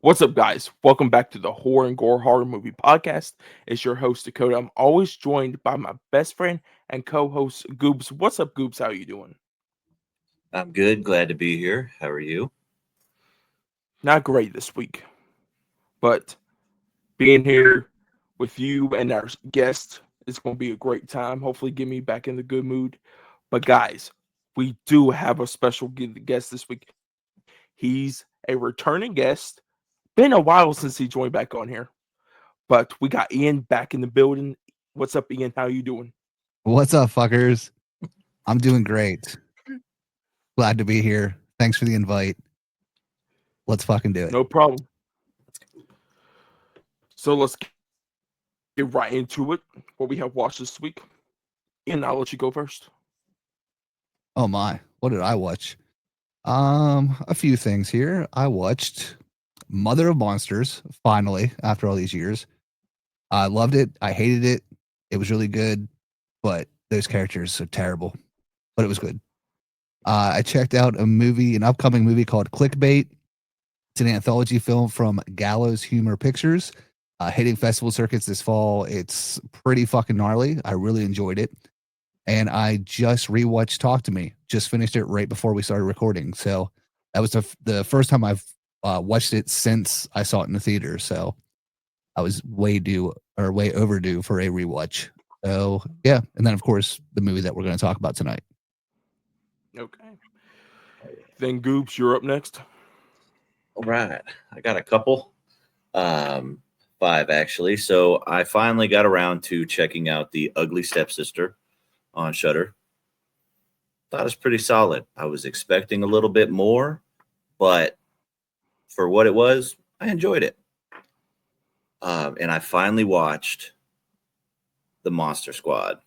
What's up, guys? Welcome back to the Horror and Gore Horror Movie Podcast. It's your host, Dakota. I'm always joined by my best friend and co-host, Goobs. What's up, Goobs? How you doing? I'm good. Glad to be here. How are you? Not great this week, but being here with you and our guest is going to be a great time. Hopefully, get me back in the good mood. But guys, we do have a special guest this week. He's a returning guest. Been a while since he joined back on here. But we got Ian back in the building. What's up, Ian? How you doing? What's up, fuckers? I'm doing great. Glad to be here. Thanks for the invite. Let's fucking do it. No problem. So let's get right into it. What we have watched this week. Ian, I'll let you go first. Oh my, what did I watch? A few things here. I watched Mother of Monsters, finally, after all these years. I loved it. I hated it. It was really good, but those characters are terrible. But it was good. I checked out an upcoming movie called Clickbait. It's an anthology film from Gallows Humor Pictures. Hitting festival circuits this fall. It's pretty fucking gnarly. I really enjoyed it. And I just rewatched Talk to Me. Just finished it right before we started recording. So that was the first time I've watched it since I saw it in the theater. So I was way overdue for a rewatch. So yeah, and then of course the movie that we're going to talk about tonight. Okay. Then Goobs, you're up next. All right. I got a couple. Five actually. So I finally got around to checking out The Ugly Stepsister on Shudder. Thought it was pretty solid. I was expecting a little bit more, but for what it was, I enjoyed it. And I finally watched The Monster Squad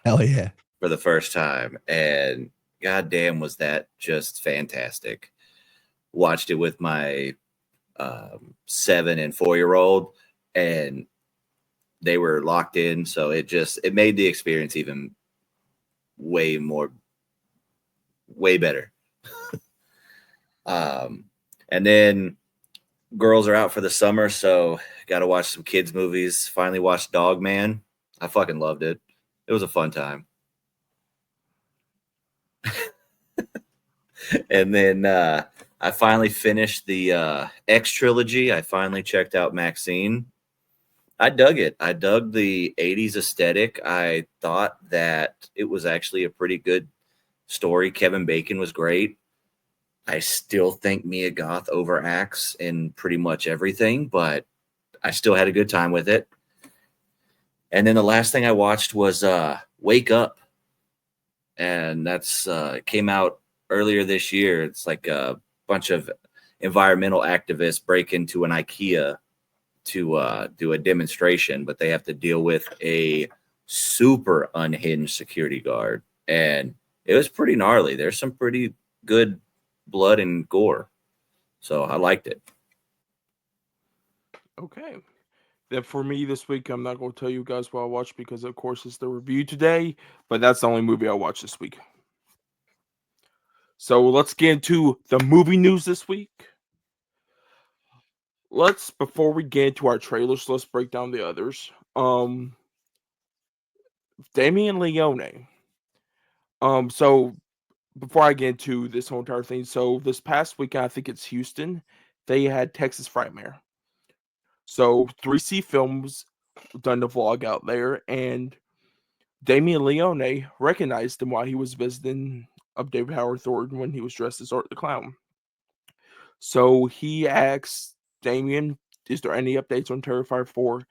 Hell yeah. for the first time, and goddamn was that just fantastic. Watched it with my 7 and 4-year-old, and they were locked in, so it made the experience even way better. And then girls are out for the summer, so got to watch some kids movies. Finally watched Dog Man. I fucking loved it. It was a fun time. And then I finally finished the X trilogy. I finally checked out Maxine. I dug it. I dug the 80s aesthetic. I thought that it was actually a pretty good story. Kevin Bacon was great. I still think Mia Goth overacts in pretty much everything, but I still had a good time with it. And then the last thing I watched was Wake Up. And that's came out earlier this year. It's like a bunch of environmental activists break into an IKEA to do a demonstration, but they have to deal with a super unhinged security guard. And it was pretty gnarly. There's some pretty good blood and gore. So I liked it. Okay. Then for me this week, I'm not going to tell you guys what I watched because, of course, it's the review today, but that's the only movie I watched this week. So let's get into the movie news this week. Before we get into our trailers, let's break down the others. Damien Leone. So before I get into this whole entire thing, so this past week, I think it's Houston, they had Texas Frightmare. So 3C Films done the vlog out there, and Damien Leone recognized him while he was visiting of David Howard Thornton when he was dressed as Art the Clown. So he asked Damien, is there any updates on Terrifier 4?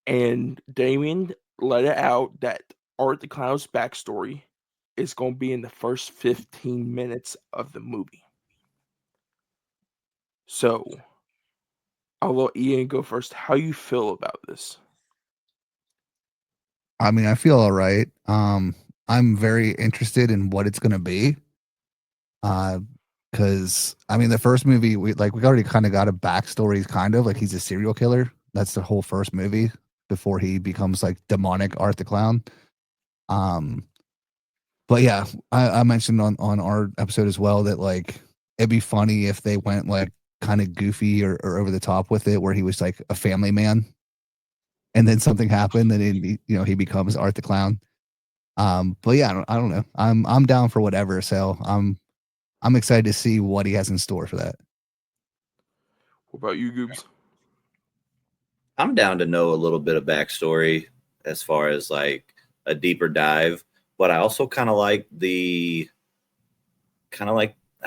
And Damien let it out that Art the Clown's backstory is going to be in the first 15 minutes of the movie. So I'll let Ian go first. How you feel about this? I mean, I feel all right. I'm very interested in what it's going to be. Because I mean, the first movie we already kind of got a backstory, kind of like he's a serial killer. That's the whole first movie before he becomes like demonic Art the Clown. But yeah, I mentioned on our episode as well that like it'd be funny if they went like kind of goofy or over the top with it, where he was like a family man, and then something happened, and he becomes Art the Clown. But yeah, I don't know. I'm down for whatever. So I'm excited to see what he has in store for that. What about you, Goobs? I'm down to know a little bit of backstory as far as like a deeper dive, but I also kind of like I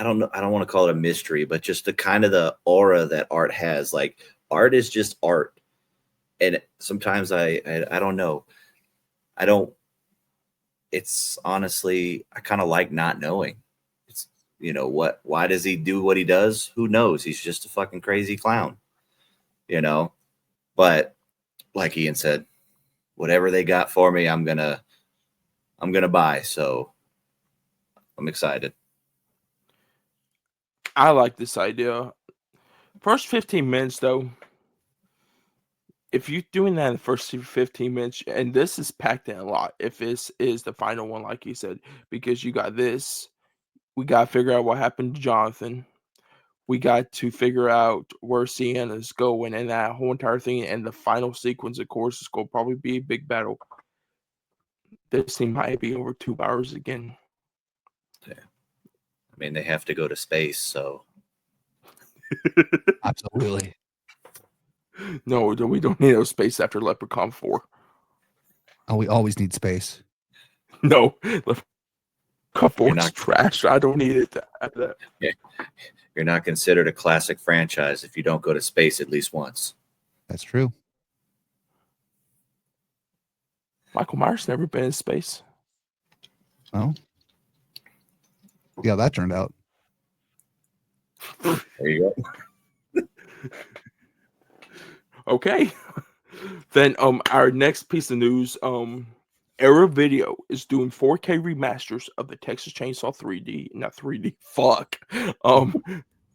don't know, I don't want to call it a mystery, but just the kind of the aura that art has. Like art is just art, and sometimes I don't know, I don't. It's honestly I kind of like not knowing. It's what? Why does he do what he does? Who knows? He's just a fucking crazy clown, you know. But like Ian said, whatever they got for me, I'm gonna buy. So I'm excited. I like this idea. First 15 minutes, though, if you're doing that in the first 15 minutes, and this is packed in a lot, if this is the final one, like you said, because you got this, we got to figure out what happened to Jonathan. We got to figure out where Sienna's going, and that whole entire thing, and the final sequence, of course, is going to probably be a big battle. This thing might be over 2 hours again. Yeah. I mean, they have to go to space, so. Absolutely. No, we don't need no space after Leprechaun 4. Oh, we always need space. No, Leprechaun 4 is trash. I don't need it after that. Yeah. You're not considered a classic franchise if you don't go to space at least once. That's true. Michael Myers never been in space. Oh. Yeah, that turned out. There you go. Okay. Then our next piece of news, Era Video is doing 4K remasters of the Texas Chainsaw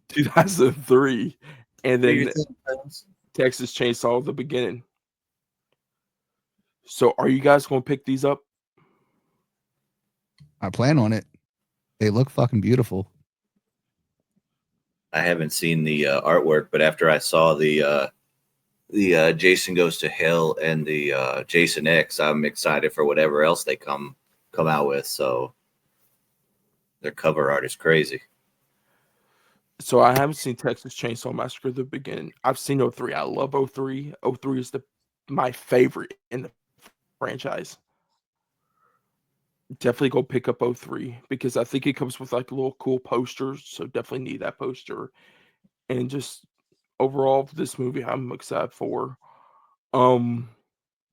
2003, and then Texas Chainsaw the beginning. So are you guys going to pick these up? I plan on it. They look fucking beautiful. I haven't seen the artwork, but after I saw the Jason Goes to Hell and the Jason X, I'm excited for whatever else they come out with. So their cover art is crazy. So I haven't seen Texas Chainsaw Massacre the beginning. I've seen 03. I love 03. 03 is my favorite in the franchise. Definitely go pick up 03 because I think it comes with like a little cool poster. So definitely need that poster. And just overall, this movie I'm excited for.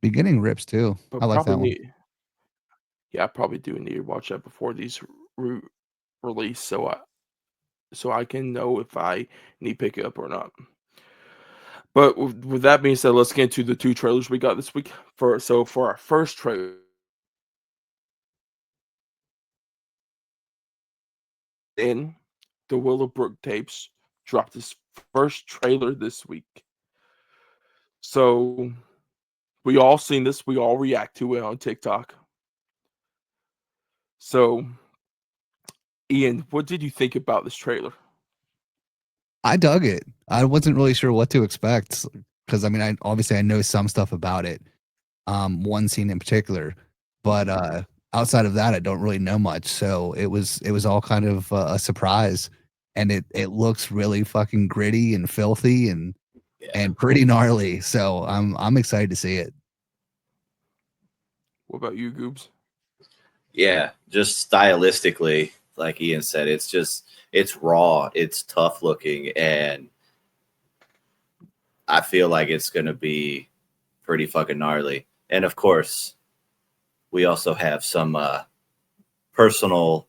Beginning rips too. I like that one. I probably do need to watch that before these release, so I can know if I need to pick it up or not. But with that being said, let's get into the 2 trailers we got this week. For our first trailer, in the Willowbrook tapes dropped his first trailer this week. So we all seen this. We all react to it on TikTok. So, Ian, what did you think about this trailer? I dug it. I wasn't really sure what to expect because I mean, I know some stuff about it. One scene in particular, but outside of that, I don't really know much. So it was all kind of a surprise, and it looks really fucking gritty and filthy and pretty gnarly. So I'm excited to see it. What about you, Goobs? Yeah, just stylistically, like Ian said, it's raw, it's tough looking, and I feel like it's gonna be pretty fucking gnarly. And of course, we also have some personal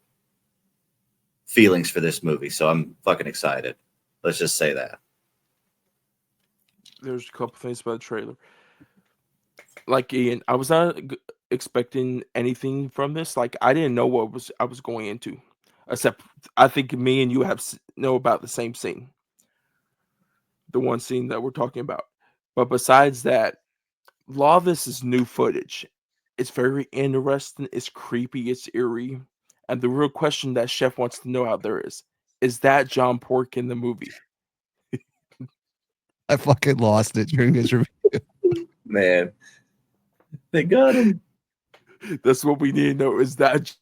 feelings for this movie, so I'm fucking excited. Let's just say that. There's a couple things about the trailer. Like Ian, I was not expecting anything from this. Like I didn't know what I was going into, except I think me and you know about the same scene, the one scene that we're talking about. But besides that, a lot of this is new footage. It's very interesting. It's creepy. It's eerie. And the real question that Chef wants to know out there is that John Pork in the movie? I fucking lost it during his review. Man, they got him. That's what we need to know. Is that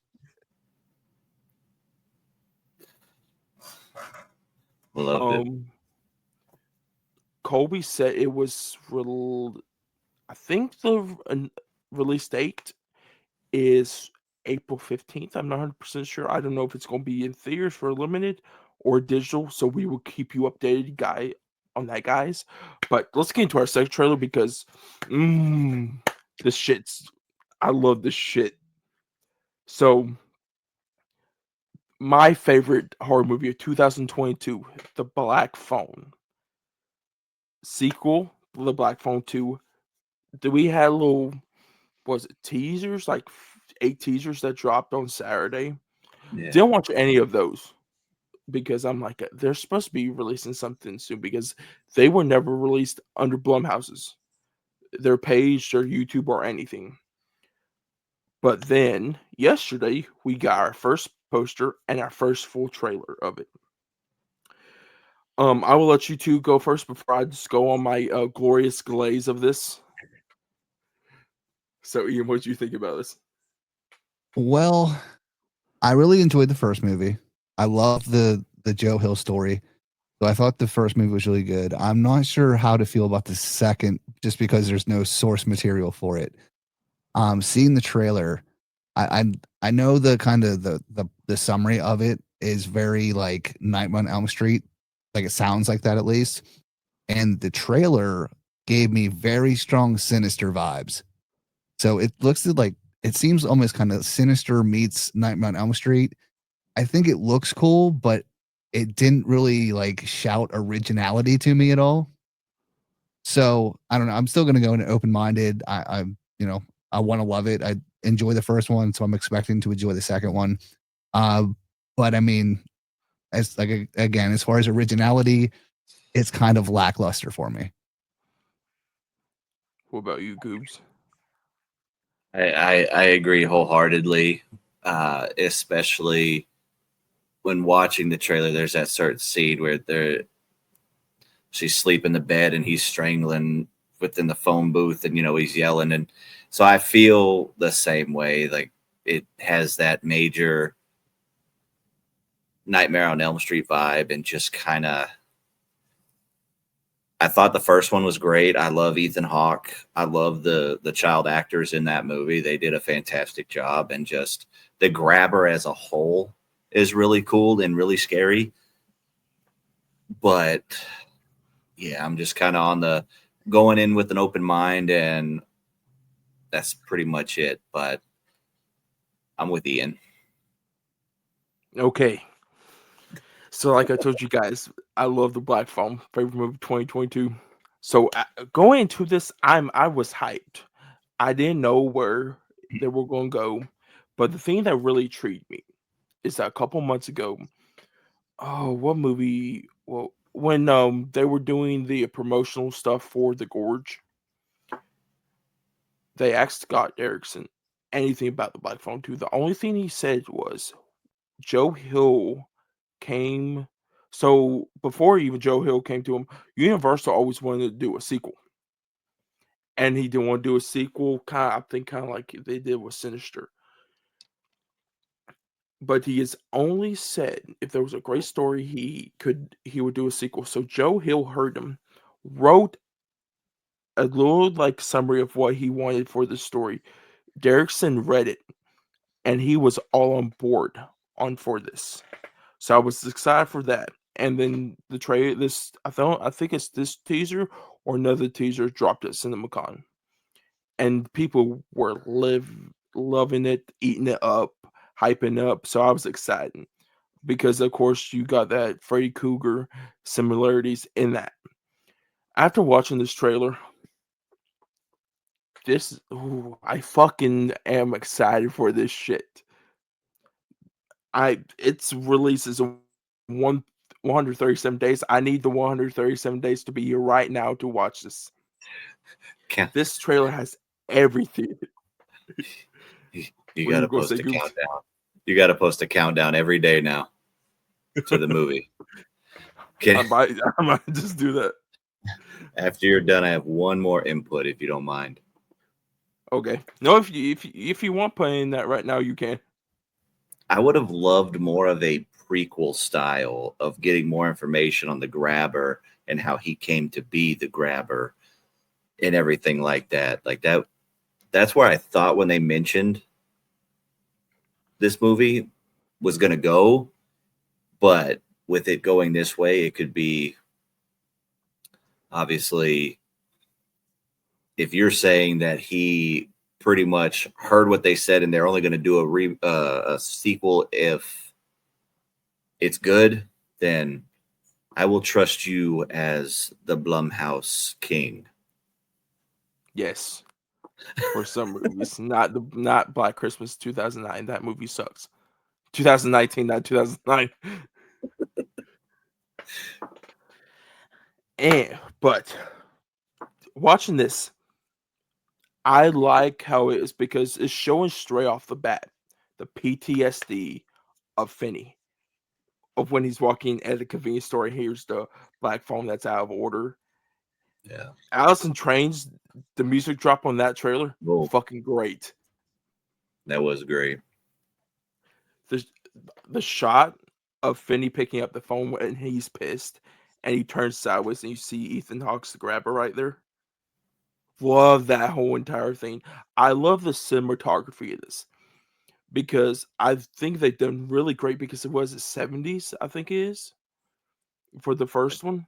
Loved it. Colby said it was I think the release date is April 15th. I'm not 100% sure. I don't know if it's going to be in theaters for limited or digital, so we will keep you updated, on that, guys. But let's get into our second trailer because this shit's I love this shit. So my favorite horror movie of 2022, The Black Phone. Sequel, The Black Phone 2. We had was it teasers, like 8 teasers that dropped on Saturday. Yeah. Didn't watch any of those because I'm like, they're supposed to be releasing something soon because they were never released under Blumhouse's, their page, their YouTube, or anything. But then yesterday we got our first poster and our first full trailer of it. I will let you two go first before I just go on my glorious glaze of this. So, Ian, what did you think about this? Well, I really enjoyed the first movie. I love the Joe Hill story. So I thought the first movie was really good. I'm not sure how to feel about the second just because there's no source material for it. Seeing the trailer, I know the kind of the summary of it is very like Nightmare on Elm Street. Like it sounds like that at least. And the trailer gave me very strong Sinister vibes. So it looks like it seems almost kind of Sinister meets Nightmare on Elm Street. I think it looks cool, but it didn't really like shout originality to me at all. So I don't know. I'm still gonna go in open minded. I'm I want to love it. I enjoy the first one, so I'm expecting to enjoy the second one. But I mean, as like again, as far as originality, it's kind of lackluster for me. What about you, Goobs? I agree wholeheartedly, especially when watching the trailer. There's that certain scene where she's sleeping in the bed and he's strangling within the phone booth, and he's yelling, and so I feel the same way. Like it has that major Nightmare on Elm Street vibe, and just kind of. I thought the first one was great. I love Ethan Hawke. I love the child actors in that movie. They did a fantastic job, and just the Grabber as a whole is really cool and really scary. But yeah, I'm just kind of on the going in with an open mind, and that's pretty much it. But I'm with Ian. Okay. So, like I told you guys, I love The Black Phone, favorite movie 2022. So, going into this, I was hyped. I didn't know where they were going to go, but the thing that really intrigued me is that a couple months ago, what movie? Well, when they were doing the promotional stuff for The Gorge, they asked Scott Derrickson anything about The Black Phone 2. The only thing he said was Joe Hill came. So before even Joe Hill came to him, Universal always wanted to do a sequel, and he didn't want to do a sequel. I think kind of like they did with Sinister. But he has only said if there was a great story, he would do a sequel. So Joe Hill heard him, wrote a little like summary of what he wanted for the story. Derrickson read it, and he was all on board for this. So I was excited for that. And then the trailer, I think it's this teaser or another teaser dropped at CinemaCon, and people were loving it, eating it up, hyping up. So I was excited because, of course, you got that Freddy Krueger similarities in that. After watching this trailer, I fucking am excited for this shit. Its release is 137 days. I need the 137 days to be here right now to watch this. This trailer has everything. You got to post a countdown. You got to post a countdown every day now to the movie. I might just do that. After you're done, I have one more input, if you don't mind. Okay. No, if you want playing that right now, you can. I would have loved more of a prequel style of getting more information on the grabber and how he came to be the grabber and everything like that. Like that. That's where I thought when they mentioned this movie was going to go, but with it going this way, it could be obviously if you're saying that he pretty much heard what they said and they're only going to do a sequel if it's good, then I will trust you as the Blumhouse king. Yes. For some movies, not Black Christmas 2009. That movie sucks. 2019, not 2009. But watching this, I like how it is because it's showing straight off the bat the PTSD of Finney. Of when he's walking at a convenience store and hears the black phone that's out of order. Yeah. Allison Trains, the music drop on that trailer, Oh, fucking great. that was great. The shot of Finney picking up the phone when he's pissed and he turns sideways and you see Ethan Hawke's the grabber right there. Love that whole entire thing. I love the cinematography of this because I think they've done really great because it was the 70s, I think it is, for the first one.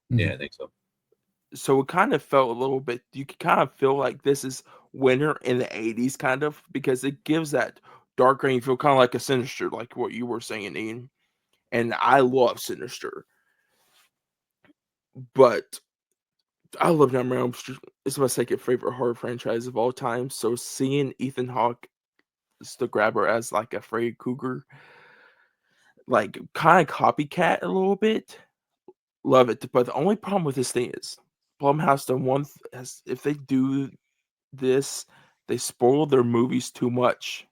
Yeah, I think so. So it kind of felt a little bit, you could kind of feel like this is winter in the 80s, kind of, because it gives that dark green feel, kind of like a Sinister, like what you were saying, Ian. And I love Sinister. But I love Nightmare on Elm Street. It's my second favorite horror franchise of all time. So seeing Ethan Hawke, the grabber, as like a Freddy Krueger, like kind of copycat a little bit, love it. But the only problem with this thing is Blumhouse done one. If they do this, they spoil their movies too much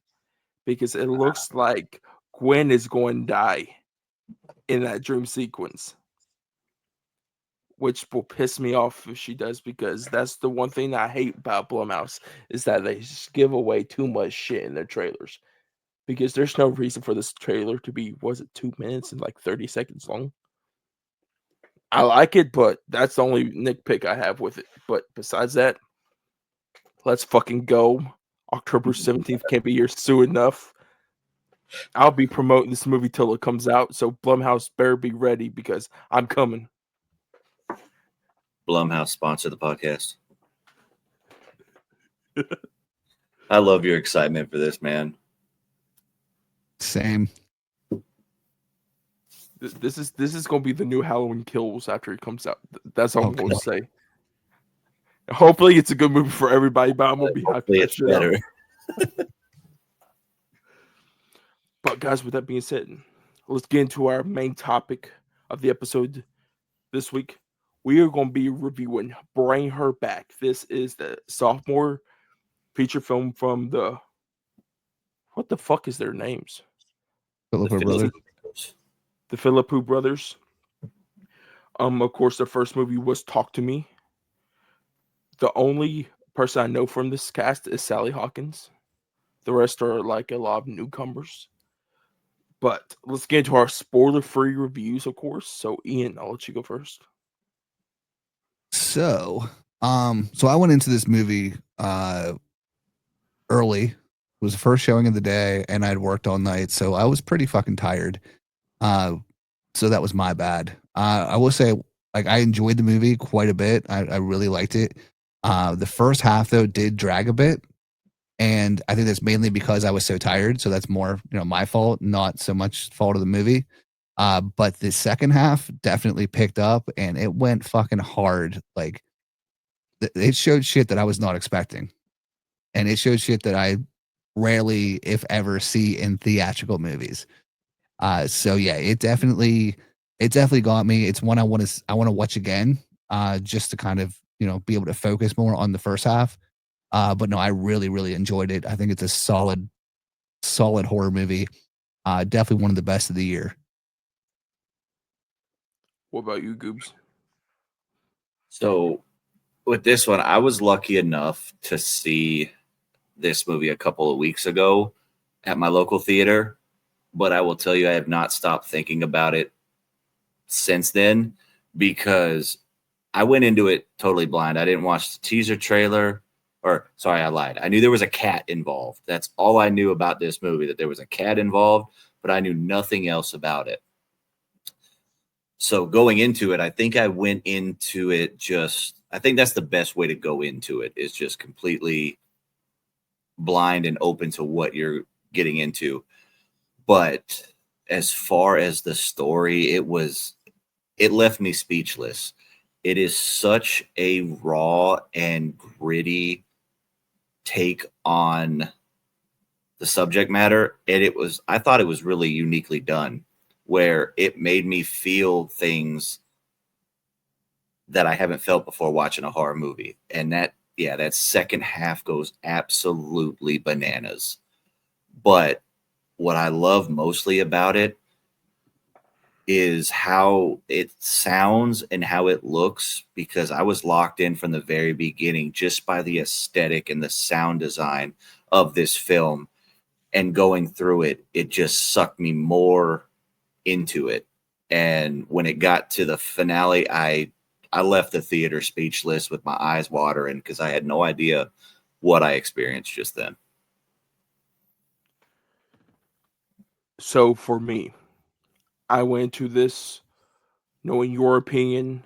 because it looks like Gwen is going to die in that dream sequence, which will piss me off if she does, because that's the one thing I hate about Blumhouse is that they just give away too much shit in their trailers. Because there's no reason for this trailer to be, was it 2 minutes and like 30 seconds long? I like it, but that's the only nitpick I have with it. But besides that, let's fucking go. October 17th can't be here soon enough. I'll be promoting this movie till it comes out, so Blumhouse better be ready because I'm coming. Blumhouse sponsor the podcast. I love your excitement for this, man. Same. This is gonna be the new Halloween Kills after it comes out. That's all I'm gonna say. Hopefully, it's a good movie for everybody, but I'm gonna be hyping that shit better. But guys, with that being said, let's get into our main topic of the episode this week. We are going to be reviewing Bring Her Back. This is the sophomore feature film from the... What the fuck is their names? Philippa Brothers. The Philippa Brothers. Of course, the first movie was Talk to Me. The only person I know from this cast is Sally Hawkins. The rest are like a lot of newcomers. But let's get into our spoiler-free reviews, of course. So, Ian, I'll let you go first. So I went into this movie early. It was the first showing of the day, and I'd worked all night, so I was pretty fucking tired. So that was my bad. I will say, like, I enjoyed the movie quite a bit. I really liked it. The first half, though, did drag a bit. And I think that's mainly because I was so tired. So that's more, my fault, not so much fault of the movie. But the second half definitely picked up and it went fucking hard. Like it showed shit that I was not expecting. And it showed shit that I rarely, if ever, see in theatrical movies. So yeah, it definitely got me. It's one I want to watch again, just to kind of, be able to focus more on the first half. But no, I really, really enjoyed it. I think it's a solid horror movie. Definitely one of the best of the year. What about you, Goobs? So with this one, I was lucky enough to see this movie a couple of weeks ago at my local theater, but I will tell you, I have not stopped thinking about it since then because I went into it totally blind. I didn't watch the teaser trailer, or sorry, I lied. I knew there was a cat involved. That's all I knew about this movie, that there was a cat involved, but I knew nothing else about it. So going into it, I think I went into it I think that's the best way to go into it, is just completely blind and open to what you're getting into. But as far as the story, it left me speechless. It is such a raw and gritty take on the subject matter. And I thought it was really uniquely done, where it made me feel things that I haven't felt before watching a horror movie. And that second half goes absolutely bananas. But what I love mostly about it is how it sounds and how it looks, because I was locked in from the very beginning just by the aesthetic and the sound design of this film. And going through it, it just sucked me more into it. And when it got to the finale, I left the theater speechless with my eyes watering because I had no idea what I experienced just then. So for me, I went into this knowing your opinion,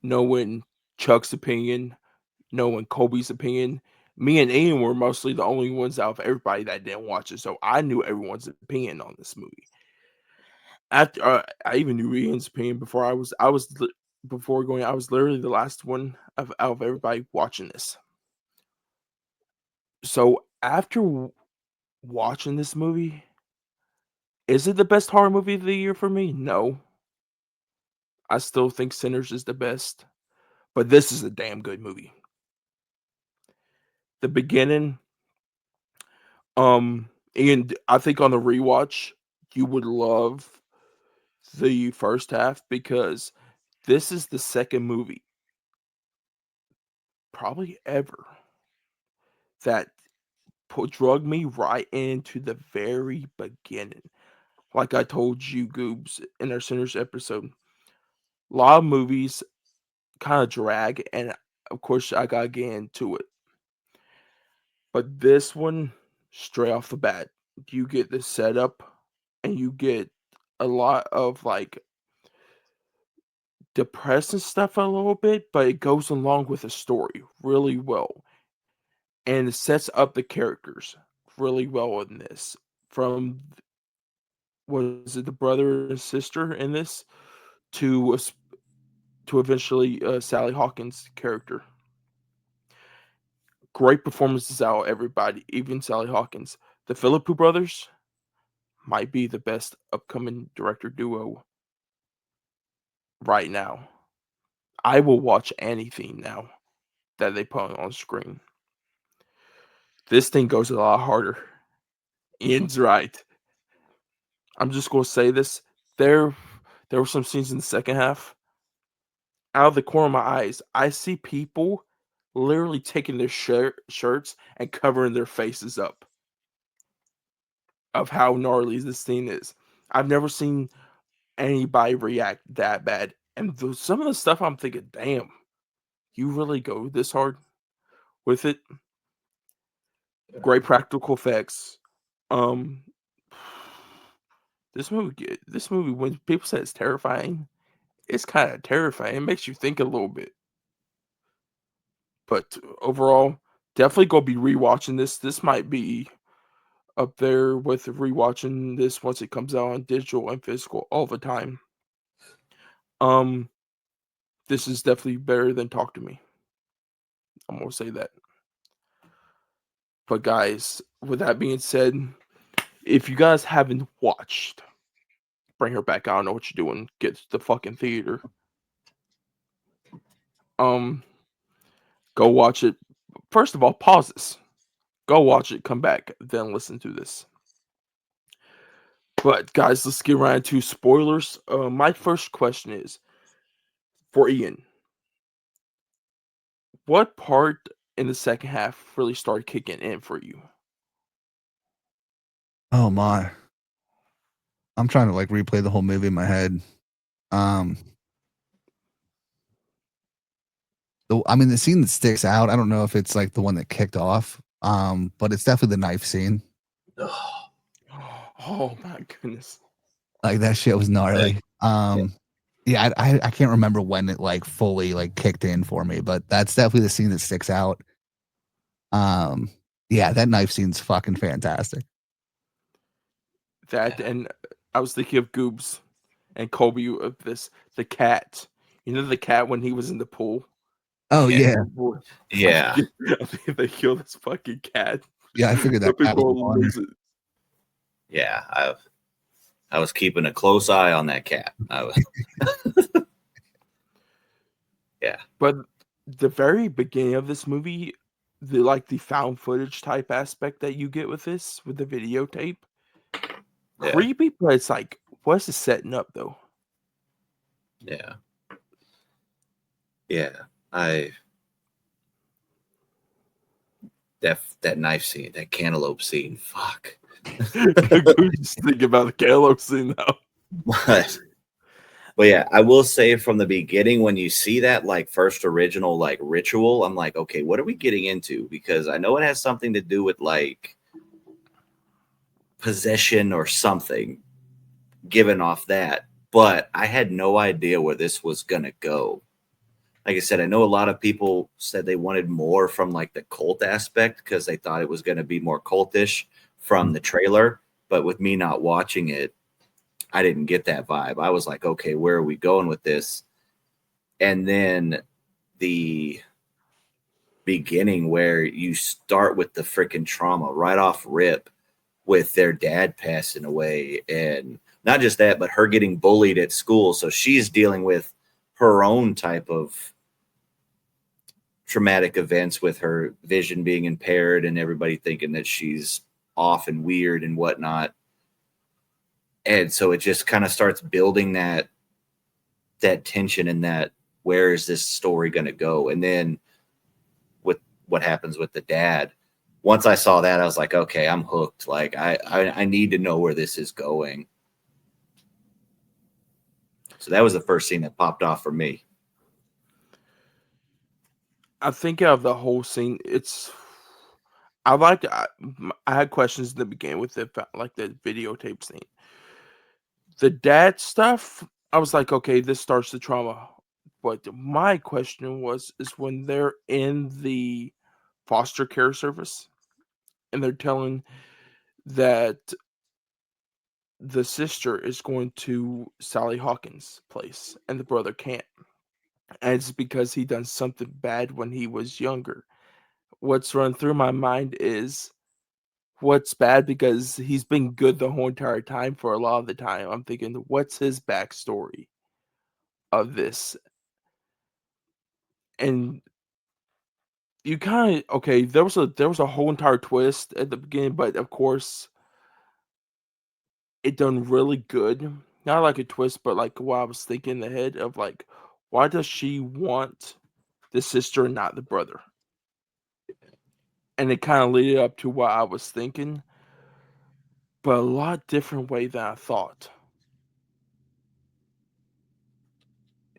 knowing Chuck's opinion, knowing Kobe's opinion. Me and Ian were mostly the only ones out of everybody that didn't watch it, so I knew everyone's opinion on this movie. After I even knew Ian's opinion before before going. I was literally the last one out of everybody watching this. So after watching this movie, is it the best horror movie of the year for me? No. I still think Sinners is the best, but this is a damn good movie. The beginning, and I think on the rewatch, you would love the first half because this is the second movie, probably ever, that drug me right into the very beginning. Like I told you, Goobs, in our Sinners episode, a lot of movies kind of drag, and of course, I gotta get into it. But this one, straight off the bat, you get the setup and you get a lot of like depressing stuff a little bit, but it goes along with the story really well. And it sets up the characters really well in this. From was it the brother and sister in this to to eventually Sally Hawkins' character. Great performances out of everybody, even Sally Hawkins. The Philippou brothers might be the best upcoming director duo right now. I will watch anything now that they put on screen. This thing goes a lot harder. Ian's right. I'm just gonna say this. There there were some scenes in the second half. Out of the corner of my eyes, I see people literally taking their shirts and covering their faces up of how gnarly this scene is. I've never seen anybody react that bad. And some of the stuff I'm thinking, damn, you really go this hard with it? Great practical effects. Um, this movie, when people say it's terrifying, it's kind of terrifying. It makes you think a little bit. But overall, definitely go be rewatching this. This might be up there with rewatching this once it comes out on digital and physical all the time. Um, this is definitely better than Talk to Me. I'm gonna say that. But guys, with that being said, if you guys haven't watched, bring her back. I don't know what you're doing. Get to the fucking theater. Um, go watch it. First of all, pause this. Go watch it. Come back. Then listen to this. But guys, let's get right into spoilers. My first question is for Ian. what part in the second half really started kicking in for you? Oh my. I'm trying to like replay the whole movie in my head. Um I mean the scene that sticks out, I don't know if it's like the one that kicked off. But it's definitely the knife scene. Oh my goodness. Like that shit was gnarly. Yeah, I can't remember when it like fully like kicked in for me, but that's definitely the scene that sticks out. Um yeah, that knife scene's fucking fantastic. That and I was thinking of Goobs and Kobe of this the cat. You know the cat when he was in the pool? Oh yeah. I Yeah. think they killed this fucking cat. Yeah, I figured that The cat was people on. lose it. Yeah. I was keeping a close eye on that cat. I was, yeah. But the very beginning of this movie, the found footage type aspect that you get with this, with the videotape, Yeah. creepy, but it's like, what's it setting up though? Yeah. Yeah. That knife scene, that cantaloupe scene, fuck. Just thinking about the cantaloupe scene now. But yeah, I will say from the beginning, when you see that like first original like ritual, I'm like, okay, what are we getting into? Because I know it has something to do with like possession or something given off that, but I had no idea where this was gonna go. Like I said, I know a lot of people said they wanted more from like the cult aspect because they thought it was going to be more cultish from the trailer. But with me not watching it, I didn't get that vibe. I was like, okay, where are we going with this? And then the beginning where you start with the freaking trauma right off rip with their dad passing away. And not just that, but her getting bullied at school. So she's dealing with her own type of traumatic events with her vision being impaired and everybody thinking that she's off and weird and whatnot. And so it just kind of starts building that tension and that where is this story going to go? And then with what happens with the dad, once I saw that, I was like, okay, I'm hooked. Like I need to know where this is going. So that was the first scene that popped off for me. I think out of the whole scene, I had questions in the beginning with like the videotape scene. The dad stuff, I was like, okay, this starts the trauma. But my question is when they're in the foster care service and they're telling that the sister is going to Sally Hawkins' place and the brother can't. And it's because he done something bad when he was younger. What's run through my mind is what's bad because he's been good the whole entire time for a lot of the time. I'm thinking, what's his backstory of this? And you kind of okay. There was a whole entire twist at the beginning, but of course, it done really good. Not like a twist, but like what I was thinking in the head of like, why does she want the sister and not the brother? And it kind of led up to what I was thinking, but a lot different way than I thought.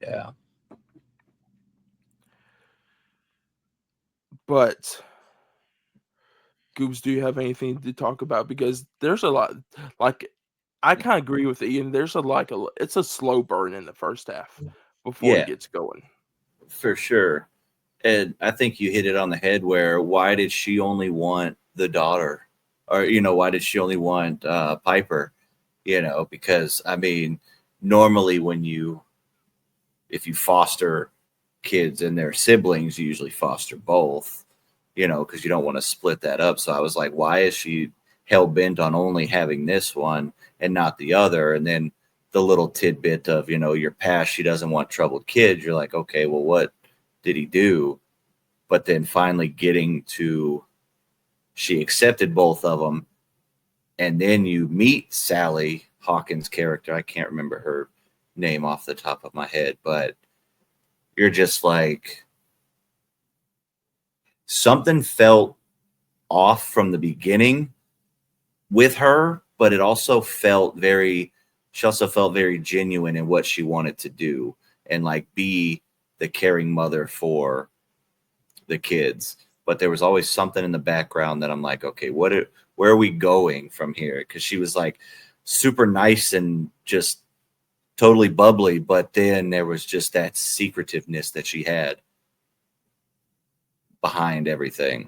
Yeah. But Goobs, do you have anything to talk about? Because there's a lot. Like I kind of agree with Ian. There's it's a slow burn in the first half before it Yeah, gets going. for sure. And I think you hit it on the head where why did she only want the daughter? Or, why did she only want Piper? Because I mean, normally if you foster kids and their siblings, you usually foster both, because you don't want to split that up. So I was like, why is she hell bent on only having this one and not the other? And then the little tidbit of, your past, she doesn't want troubled kids. You're like, okay, well, what did he do? But then finally getting to, she accepted both of them. And then you meet Sally Hawkins' character. I can't remember her name off the top of my head, but you're just like, something felt off from the beginning with her, but it also felt she also felt very genuine in what she wanted to do and like be the caring mother for the kids. But there was always something in the background that I'm like, okay, where are we going from here? Because she was like super nice and just totally bubbly, but then there was just that secretiveness that she had behind everything.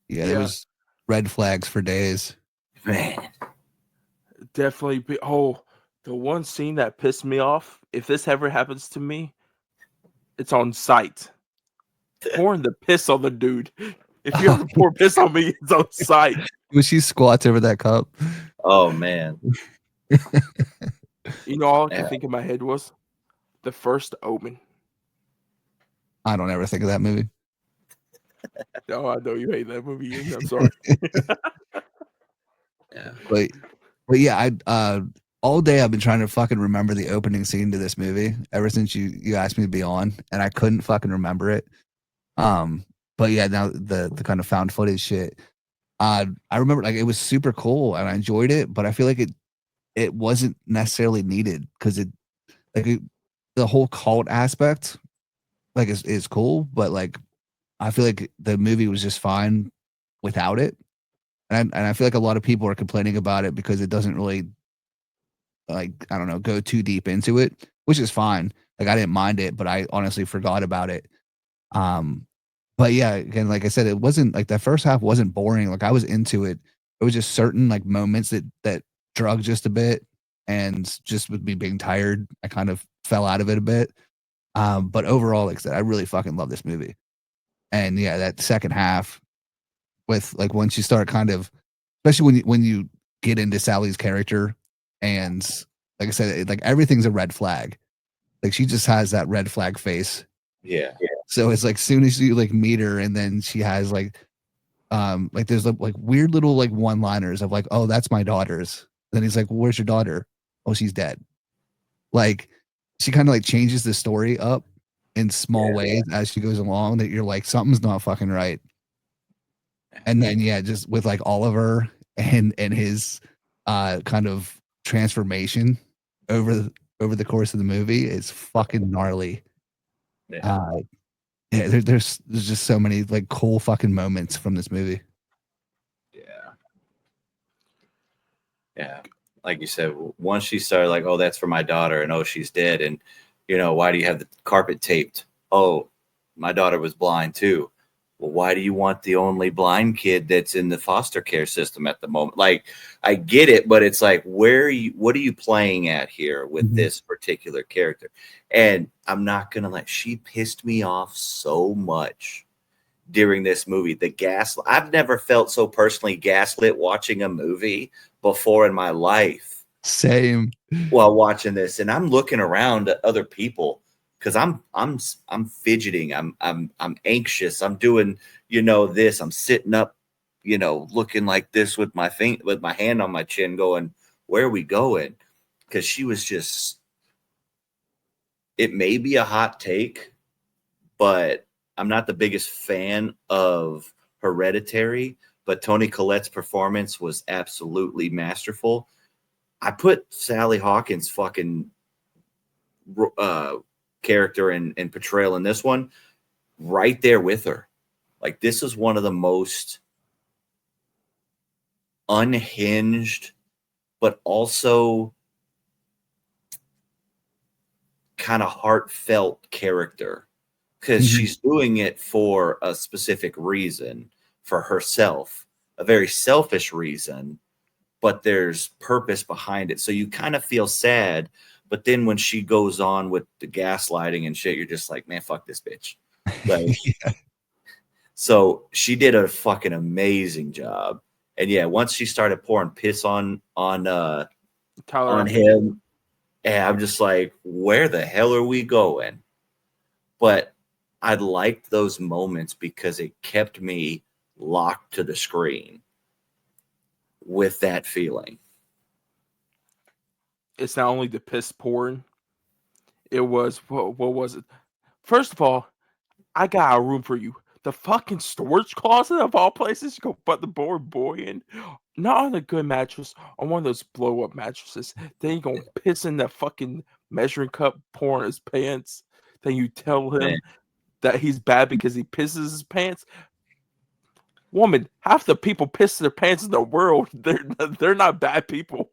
Yeah, there was red flags for days. Man, Definitely. The one scene that pissed me off, if this ever happens to me, it's on sight. Pouring the piss on the dude. If you ever pour piss on me, it's on sight. When she squats over that cup. oh man. You know, all I could think in my head was The First Omen. I don't ever think of that movie. No, I know you hate that movie, and I'm sorry. Yeah. But yeah, I all day I've been trying to fucking remember the opening scene to this movie ever since you asked me to be on, and I couldn't fucking remember it. But yeah, now the kind of found footage shit. I remember like it was super cool and I enjoyed it, but I feel like it wasn't necessarily needed because the whole cult aspect like is cool, but like I feel like the movie was just fine without it. And I feel like a lot of people are complaining about it because it doesn't really like I don't know go too deep into it, which is fine. Like I didn't mind it, but I honestly forgot about it. But yeah, again, like I said, it wasn't like the first half wasn't boring. Like I was into it. It was just certain like moments that drug just a bit, and just with me being tired, I kind of fell out of it a bit. But overall, like I said, I really fucking love this movie. And yeah, that second half with like once you start kind of, especially when you get into Sally's character, and like I said, like everything's a red flag. Like she just has that red flag face. Yeah. So it's like soon as you like meet her, and then she has like there's like weird little like one liners of like, oh, that's my daughter's. Then he's like, well, where's your daughter? Oh, she's dead. Like she kind of like changes the story up in small ways as she goes along that you're like, something's not fucking right. And then yeah, just with like Oliver and his kind of transformation over the course of the movie is fucking gnarly. Yeah. Yeah, there's just so many like cool fucking moments from this movie. Yeah. Like you said, once she started like, oh, that's for my daughter, and oh, she's dead, and why do you have the carpet taped? Oh, my daughter was blind too. Well, why do you want the only blind kid that's in the foster care system at the moment? Like, I get it, but it's like, what are you playing at here with this particular character? And I'm not gonna she pissed me off so much during this movie. I've never felt so personally gaslit watching a movie before in my life. Same. While watching this, and I'm looking around at other people because I'm fidgeting, I'm anxious, I'm doing this, I'm sitting up, looking like this with my hand on my chin, going, where are we going? Because she was just. It may be a hot take, but I'm not the biggest fan of Hereditary, but Toni Collette's performance was absolutely masterful. I put Sally Hawkins' fucking character and portrayal in this one right there with her. Like, this is one of the most unhinged, but also kind of heartfelt character, because she's doing it for a specific reason, for herself, a very selfish reason, but there's purpose behind it. So you kind of feel sad, but then when she goes on with the gaslighting and shit, you're just like, man, fuck this bitch. Like, So she did a fucking amazing job. And yeah, once she started pouring piss on Tyler him, and I'm just like, where the hell are we going? But I liked those moments because it kept me locked to the screen with that feeling. It's not only the piss pouring. It was what was it? First of all, I got a room for you. The fucking storage closet of all places. You go put the boy in. Not on a good mattress, on one of those blow up mattresses. Then you gonna piss in that fucking measuring cup, pour in his pants. Then you tell him Man. that he's bad because he pisses his pants. Woman, half the people piss their pants in the world. They're not bad people.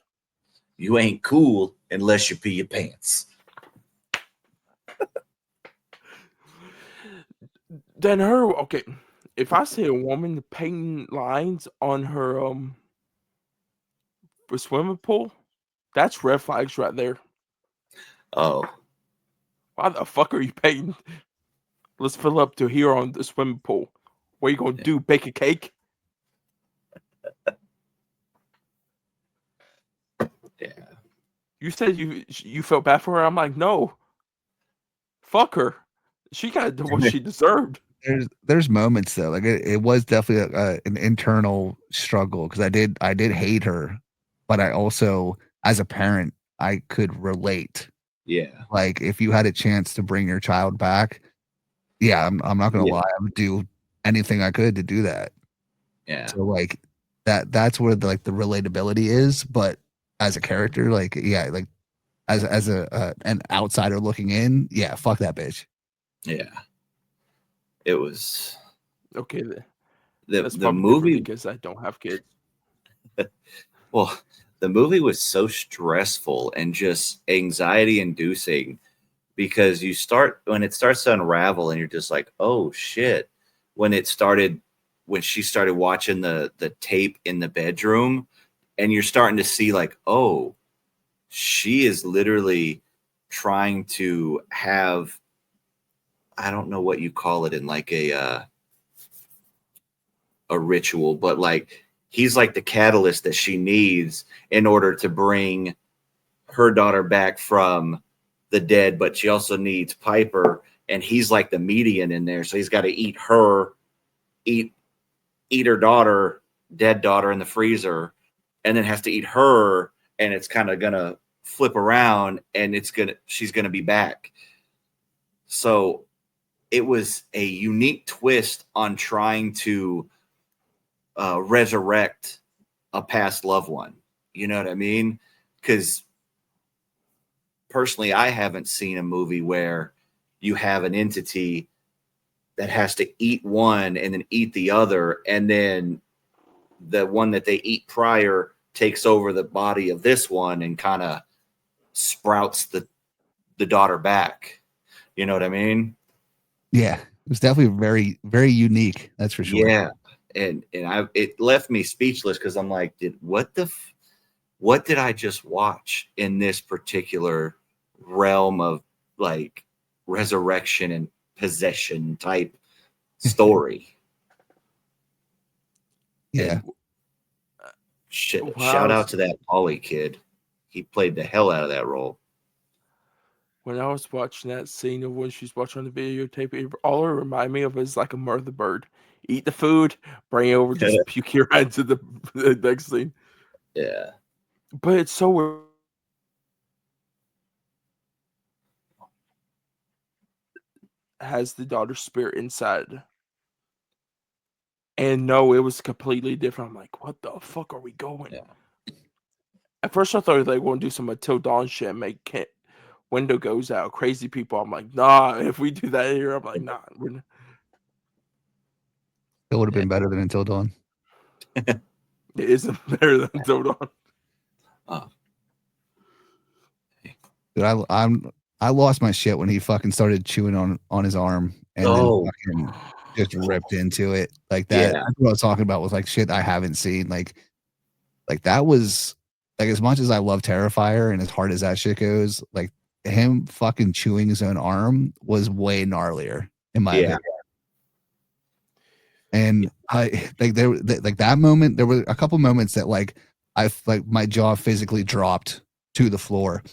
You ain't cool unless you pee your pants. Then okay. If I see a woman painting lines on her swimming pool, that's red flags right there. Oh, Why the fuck are you painting? Let's fill up to here on the swimming pool. What are you gonna do? Bake a cake? yeah. You said you felt bad for her. I'm like, no. Fuck her. She got what she deserved. There's moments though, like it was definitely an internal struggle because I did hate her, but I also, as a parent, I could relate. Yeah. Like if you had a chance to bring your child back, yeah, I'm not gonna Yeah. lie, I would do anything I could to do that. Yeah. So like that's where the relatability is, but as a character, like yeah, like as a an outsider looking in, yeah, fuck that bitch. Yeah. It was Okay, the that's probably movie because I don't have kids. well, the movie was so stressful and just anxiety inducing because when it starts to unravel and you're just like, oh shit. When she started watching the tape in the bedroom and you're starting to see like, oh, she is literally trying to have, I don't know what you call it in like a ritual, but like he's like the catalyst that she needs in order to bring her daughter back from the dead, but she also needs Piper, and he's like the median in there. So he's got to eat her dead daughter in the freezer, and then has to eat her, and it's kind of gonna flip around and she's gonna be back. So it was a unique twist on trying to resurrect a past loved one. You know what I mean? Because personally, I haven't seen a movie where you have an entity that has to eat one and then eat the other, and then the one that they eat prior takes over the body of this one and kind of sprouts the daughter back. You know what I mean? Yeah, it was definitely very, very unique. That's for sure. Yeah, and it left me speechless because I'm like, what did I just watch in this particular realm of like resurrection and possession type story? Yeah. And shout out to that Ollie kid. He played the hell out of that role. When I was watching that scene of when she's watching the videotape, all it reminded me of is like a murder bird. Eat the food, bring it over, just puke your right into the next scene. Yeah. But it's so has the daughter's spirit inside. And no, it was completely different. I'm like, what the fuck are we going? Yeah. At first, I thought they were going to do some Until Dawn shit and make window goes out, crazy people. I'm like, nah, if we do that here, I'm like, nah. It would have been better than Until Dawn. It isn't better than Until Dawn. Oh. Dude, I lost my shit when he fucking started chewing on his arm and then fucking just ripped into it like that. Yeah. That's what I was talking about was like shit I haven't seen. Like that was like, as much as I love Terrifier and as hard as that shit goes, like him fucking chewing his own arm was way gnarlier in my opinion. And I like that moment. There were a couple moments that like my jaw physically dropped to the floor.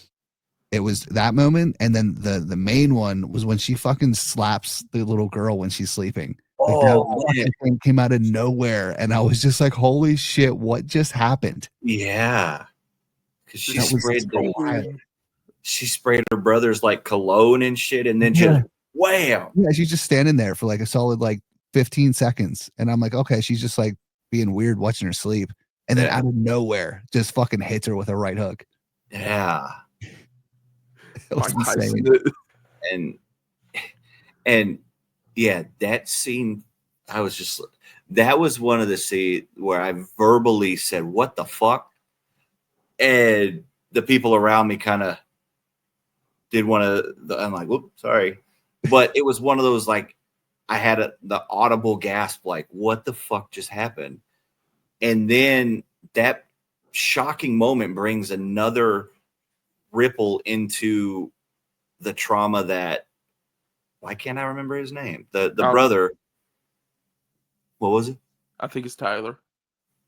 It was that moment, and then the main one was when she fucking slaps the little girl when she's sleeping. Like that thing came out of nowhere, and I was just like, "Holy shit! What just happened?" Yeah, because she That was sprayed her brother's like cologne and shit, and then wham. Yeah, she's just standing there for like a solid like 15 seconds. And I'm like, okay, she's just like being weird watching her sleep. And then out of nowhere, just fucking hits her with a right hook. Yeah. It was Mike Tyson insane. And yeah, that scene, I was just, that was one of the scenes where I verbally said, what the fuck? And the people around me kind of did one of the, I'm like, whoops, sorry. But it was one of those, like, I had the audible gasp, like, what the fuck just happened? And then that shocking moment brings another ripple into the trauma that, why can't I remember his name? The brother. What was it? I think it's Tyler.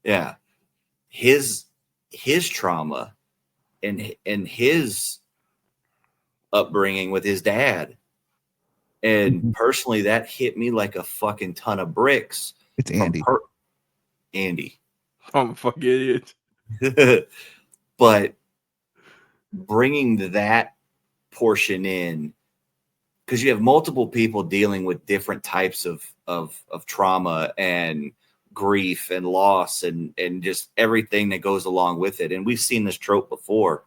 Yeah. His trauma and his upbringing with his dad. And personally, that hit me like a fucking ton of bricks. It's Andy. Andy. I'm a fucking idiot. But bringing that portion in, because you have multiple people dealing with different types of trauma and grief and loss and just everything that goes along with it. And we've seen this trope before,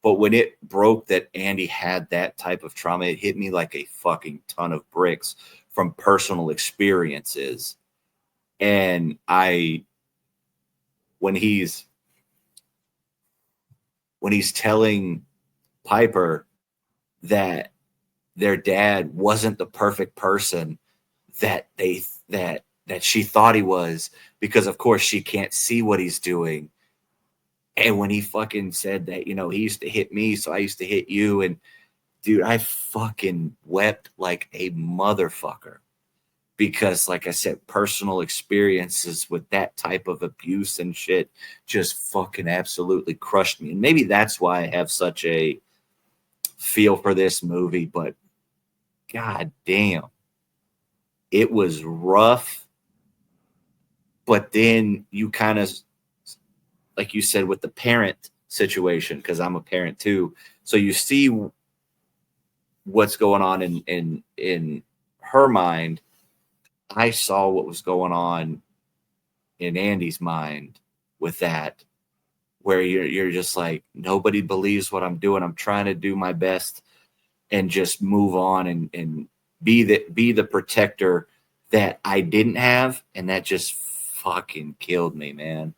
but when it broke that Andy had that type of trauma, it hit me like a fucking ton of bricks from personal experiences. And when he's telling Piper that their dad wasn't the perfect person that she thought he was, because of course she can't see what he's doing. And when he fucking said that, he used to hit me, so I used to hit you. And dude, I fucking wept like a motherfucker, because like I said, personal experiences with that type of abuse and shit just fucking absolutely crushed me. And maybe that's why I have such a feel for this movie, but god damn, it was rough. But then you kind of, like you said, with the parent situation, because I'm a parent too, so you see what's going on in her mind. I saw what was going on in Andy's mind with that, where you're just like, nobody believes what I'm doing. I'm trying to do my best and just move on and be the protector that I didn't have. And that just fucking killed me, man.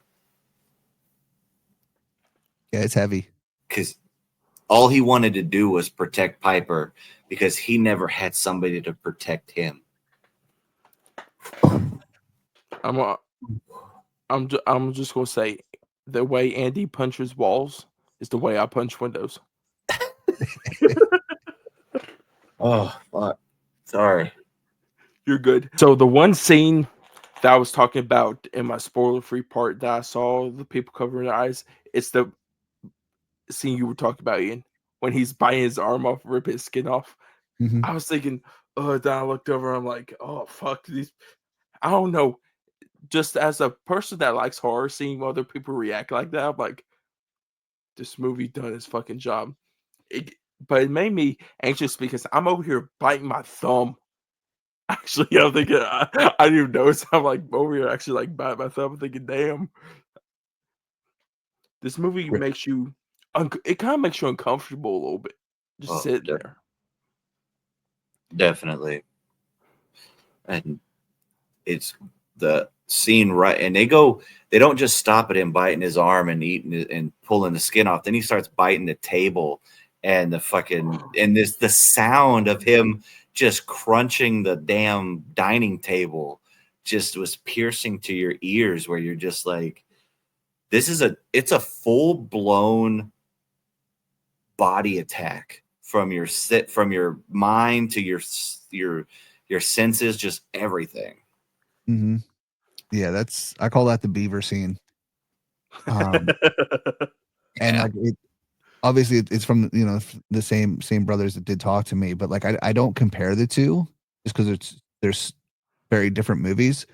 Yeah, it's heavy. Because all he wanted to do was protect Piper, because he never had somebody to protect him. I'm just gonna say, the way Andy punches walls is the way I punch windows. Oh, fuck. Sorry. You're good. So the one scene that I was talking about in my spoiler-free part that I saw the people covering their eyes, it's the scene you were talking about, Ian, when he's biting his arm off, ripping his skin off. Mm-hmm. I was thinking, then I looked over, I'm like, oh fuck these. I don't know. Just as a person that likes horror, seeing other people react like that, I'm like, this movie done its fucking job. But it made me anxious because I'm over here biting my thumb. Actually, I'm thinking, I didn't even notice. I'm like over here actually like biting my thumb. I'm thinking, damn, this movie makes you, it kind of makes you uncomfortable a little bit. Just sitting there. Definitely. And it's the scene, right? And they don't just stop at him biting his arm and eating it and pulling the skin off. Then he starts biting the table and the sound of him just crunching the damn dining table just was piercing to your ears, where you're just like, it's a full blown body attack from your mind to your senses, just everything. Mm-hmm. Yeah, I call that the beaver scene. And like obviously it's from the same brothers that did Talk to Me, but like I don't compare the two just because there's very different movies,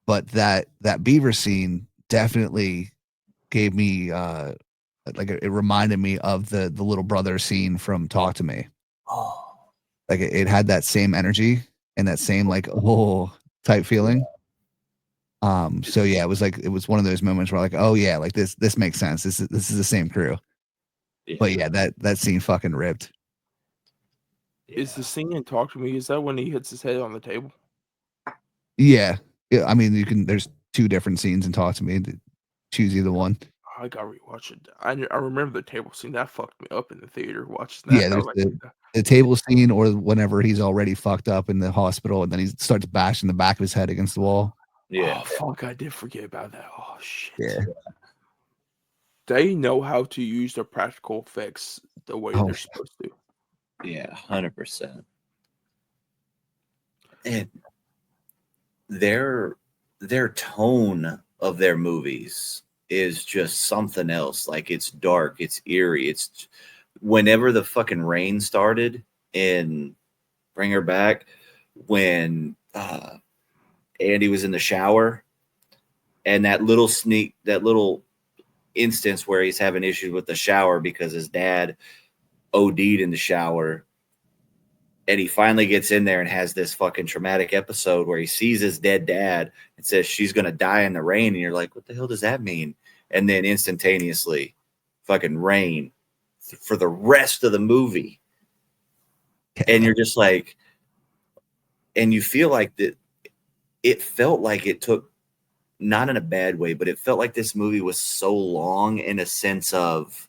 but that beaver scene definitely gave me like it reminded me of the little brother scene from Talk to Me. Oh Like it had that same energy and that same like type feeling. So yeah, it was one of those moments where like, oh yeah, like this makes sense. This is the same crew. Yeah. But yeah, that scene fucking ripped. Is the scene in Talk to Me? Is that when he hits his head on the table? Yeah. I mean, there's two different scenes in Talk to Me. Choose either one. I gotta rewatch it. I remember the table scene that fucked me up in the theater watching that. Yeah, I there's was like, the table scene, or whenever he's already fucked up in the hospital and then he starts bashing the back of his head against the wall. Yeah. oh fuck, I did forget about that. Oh shit. Yeah. They know how to use their practical effects the way Oh, they're supposed to. Yeah, 100%. And their tone of their movies is just something else. Like it's dark, it's eerie. It's whenever the fucking rain started in Bring Her Back, when Andy was in the shower, and that little instance where he's having issues with the shower because his dad OD'd in the shower. And he finally gets in there and has this fucking traumatic episode where he sees his dead dad and says she's going to die in the rain. And you're like, what the hell does that mean? And then instantaneously, fucking rain for the rest of the movie. And you're just like, and you feel like that it felt like it took, not in a bad way, but it felt like this movie was so long in a sense of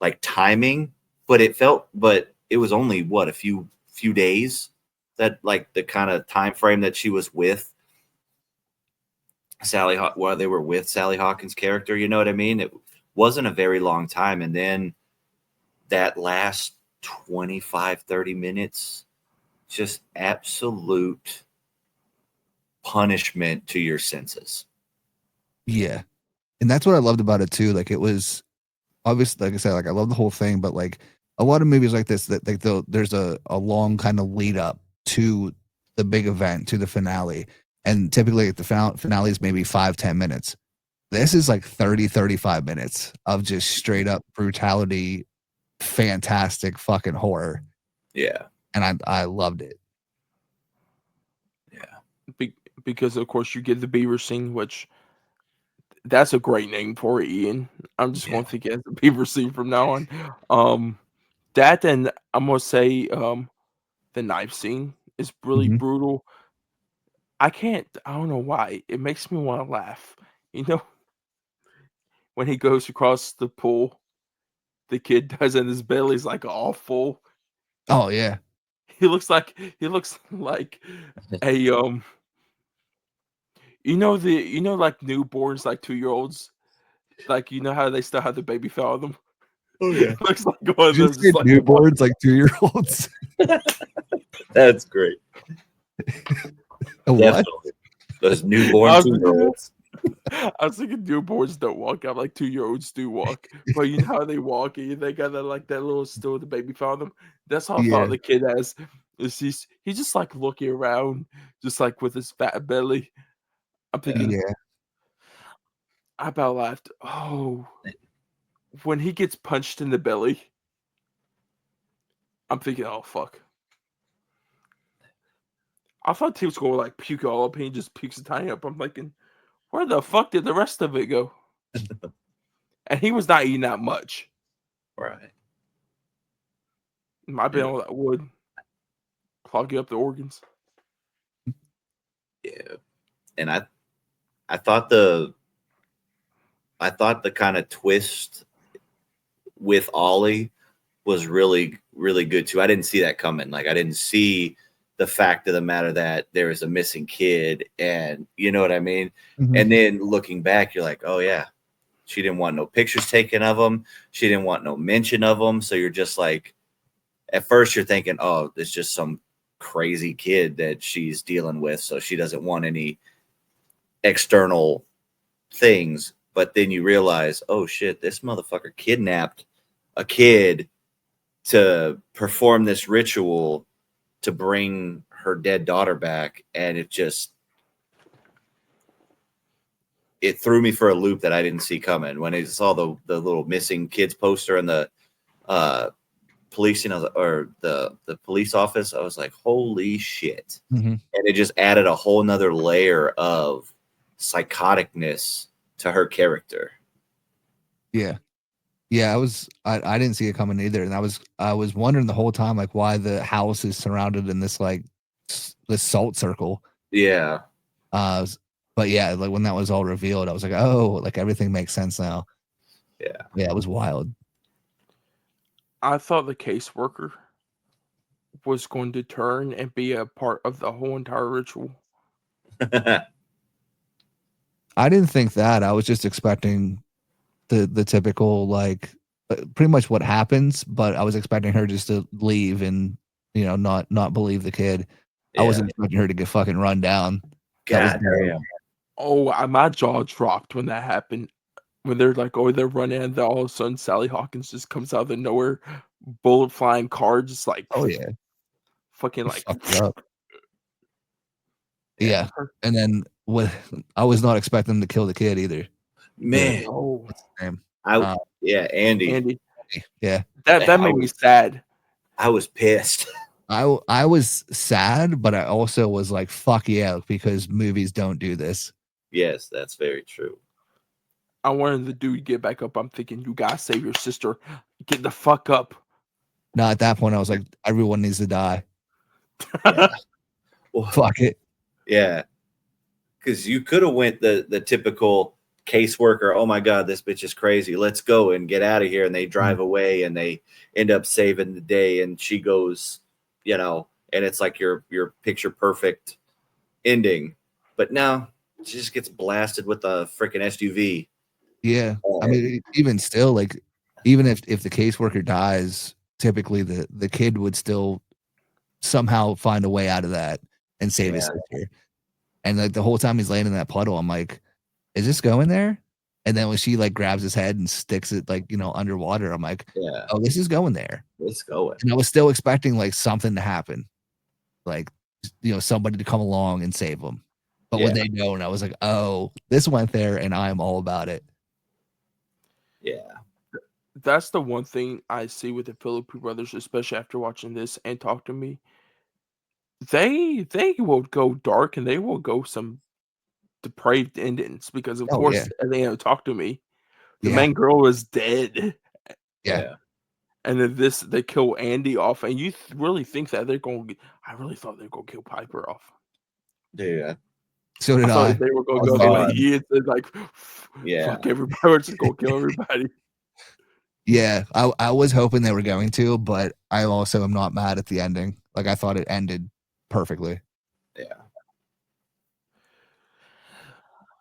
like timing, but it was only what, a few days, that like the kind of time frame that she was with while they were with Sally Hawkins' character, you know what I mean? It wasn't a very long time. And then that last 25-30 minutes, just absolute punishment to your senses. Yeah. And that's what I loved about it too. Like it was obviously, like I said, like I love the whole thing, but like a lot of movies like this, that like there's a long kind of lead up to the big event, to the finale. And typically the finale is maybe 5-10 minutes. This is like 30-35 minutes of just straight up brutality, fantastic fucking horror. Yeah. And I loved it. Yeah. Because of course you get the beaver scene, which that's a great name for it, Ian. I'm just going to think it as the beaver scene from now on. That, and I'm going to say the knife scene is really Mhm. brutal. I don't know why. It makes me want to laugh. You know, when he goes across the pool, the kid does, and his belly's like all full. Oh yeah. He looks like a like newborns, like 2-year-olds, like how they still have the baby fat on them. Oh yeah. Looks like one of Did you those, say just like newborns, like 2-year-olds? That's great. A what? Definitely. Those newborn 2-year-olds. I was thinking newborns don't walk out like 2-year-olds do walk, but you know how they walk and they got that like that little still the baby found them. That's how I Yeah. thought the kid has. Is he's just like looking around, just like with his fat belly. I'm thinking, Yeah. I about laughed. Oh, when he gets punched in the belly, I'm thinking, oh fuck. I thought he was going to like puke all up, and he just pukes a tiny up. I'm thinking, where the fuck did the rest of it go? And he was not eating that much. Right. Might be all that wood clogging up the organs. Yeah. And I thought the kind of twist with Ollie was really, really good too. I didn't see that coming. Like I didn't see the fact of the matter that there is a missing kid, and you know what I mean? Mhm. And then looking back, you're like, oh yeah, she didn't want no pictures taken of him. She didn't want no mention of him. So you're just like, at first you're thinking, oh, it's just some crazy kid that she's dealing with. So she doesn't want any external things. But then you realize, oh shit, this motherfucker kidnapped a kid to perform this ritual to bring her dead daughter back. And it threw me for a loop that I didn't see coming when I saw the little missing kids poster in the policing, or the police office, I was like, holy shit. Mm-hmm. And it just added a whole nother layer of psychoticness to her character. Yeah. Yeah, I didn't see it coming either. And I was wondering the whole time, like, why the house is surrounded in this, like, this salt circle. Yeah. But yeah, like when that was all revealed, I was like, oh, like everything makes sense now. Yeah. Yeah, it was wild. I thought the caseworker was going to turn and be a part of the whole entire ritual. I didn't think that. I was just expecting the typical, like, pretty much what happens, but I was expecting her just to leave and, you know, not believe the kid. I wasn't expecting her to get fucking run down. God damn. Oh, my jaw dropped when that happened. When they're like, oh, they're running, and then all of a sudden Sally Hawkins just comes out of the nowhere, bullet flying car, just like, Oh yeah, fucking like, fucked up. yeah. Yeah, and then I was not expecting them to kill the kid either. Man. Oh, What's his name? Andy. Andy, Yeah, that made me sad. I was pissed. I was sad, but I also was like, fuck yeah, because movies don't do this. Yes, that's very true. I wanted the dude to get back up. I'm thinking, you gotta save your sister. Get the fuck up. Now at that point, I was like, everyone needs to die. Yeah. Well, Fuck it. yeah. Because you could have went the typical caseworker, oh my God, this bitch is crazy. Let's go and get out of here. And they drive away and they end up saving the day. And she goes, you know, and it's like your picture perfect ending. But now she just gets blasted with a freaking SUV. Yeah. I mean, even still, like, even if the caseworker dies, typically the kid would still somehow find a way out of that and save his sister. And like the whole time he's laying in that puddle, I'm like, is this going there? And then when she like grabs his head and sticks it, like, you know, underwater, I'm like, oh, this is going there. It's going. And I was still expecting like something to happen, like, you know, somebody to come along and save them. But when they don't, I was like, oh, this went there, and I am all about it. Yeah. That's the one thing I see with the Philippe brothers, especially after watching this and Talk to Me. They will go dark and they will go some depraved endings because, of course, they Talk to Me. The main girl is dead. Yeah. And then they kill Andy off, and you really think that they're going. I really thought they were going to kill Piper off. Yeah. So did I thought they were going to go like, fuck everybody, we're just going to kill everybody. Yeah, I was hoping they were going to, but I also am not mad at the ending. Like, I thought it ended perfectly. Yeah.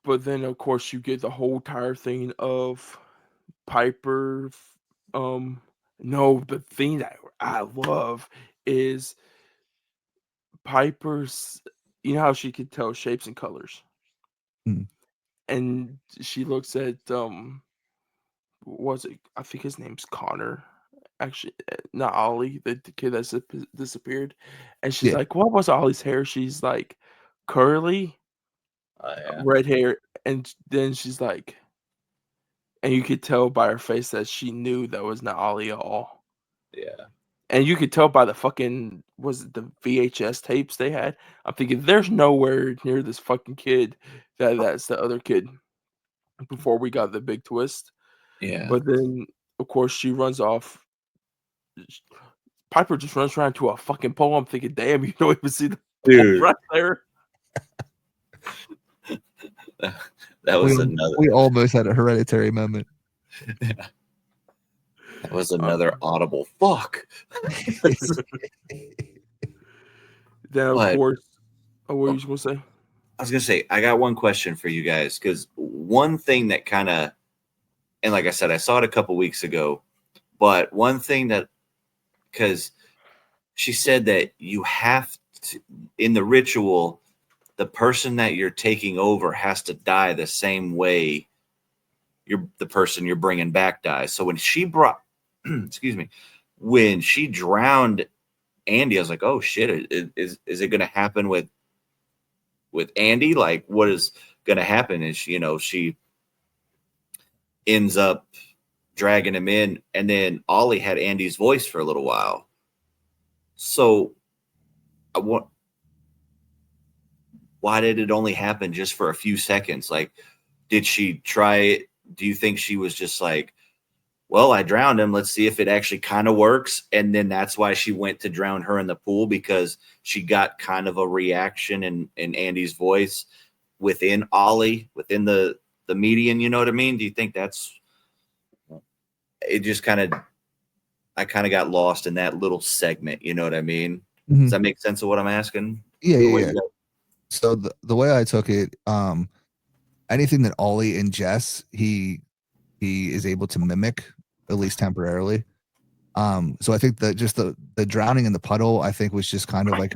But then, of course, you get the whole entire thing of Piper. No, the thing that I love is Piper's. You know how she could tell shapes and colors, and she looks at what was it? I think his name's Connor. Actually, not Ollie, the kid that disappeared. And she's like, "What was Ollie's hair?" She's like, "Curly, red hair." And then she's like, and you could tell by her face that she knew that was not Ollie at all. Yeah. And you could tell by the fucking, was it the VHS tapes they had? I'm thinking, there's nowhere near this fucking kid that's the other kid before we got the big twist. Yeah. But then, of course, she runs off. Piper just runs around to a fucking pole. I'm thinking, damn, you don't even see the pole right there. That was another. We almost had a Hereditary moment. That was another audible fuck. Then, of course, what were you going to say? I was going to say, I got one question for you guys, because one thing that kind of, and like I said, I saw it a couple weeks ago, but one thing that, because she said that you have to, in the ritual, the person that you're taking over has to die the same way the person you're bringing back dies. So when she brought, excuse me, when she drowned Andy, I was like, oh shit, is it going to happen with Andy? Like, what is going to happen is, you know, she ends up dragging him in, and then Ollie had Andy's voice for a little while. So why did it only happen just for a few seconds? Like, did she try it? Do you think she was just like, well, I drowned him, let's see if it actually kind of works? And then that's why she went to drown her in the pool, because she got kind of a reaction in Andy's voice within Ollie, within the median, you know what I mean? Do you think that's it? Just kind of, I kind of got lost in that little segment, you know what I mean? Does that make sense of what I'm asking? Yeah. So the way I took it, anything that Ollie ingests, he is able to mimic, at least temporarily. So I think that just the drowning in the puddle, I think, was just kind of like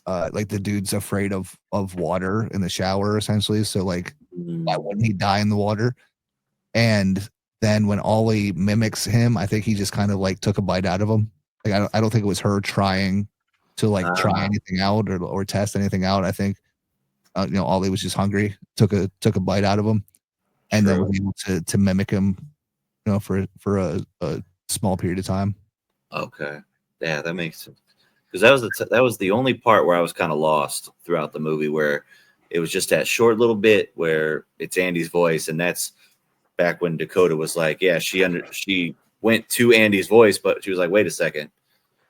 like the dude's afraid of water in the shower, essentially. So like, why wouldn't he die in the water? And then when Ollie mimics him, I think he just kind of like took a bite out of him. Like, I don't think it was her trying to like try anything out or test anything out. I think Ollie was just hungry, took a bite out of him, and then was able to mimic him, for a small period of time. Okay, yeah, that makes sense. Because that was the only part where I was kind of lost throughout the movie, where it was just that short little bit where it's Andy's voice, and that's back when Dakota was like, yeah, she went to Andy's voice, but she was like, wait a second,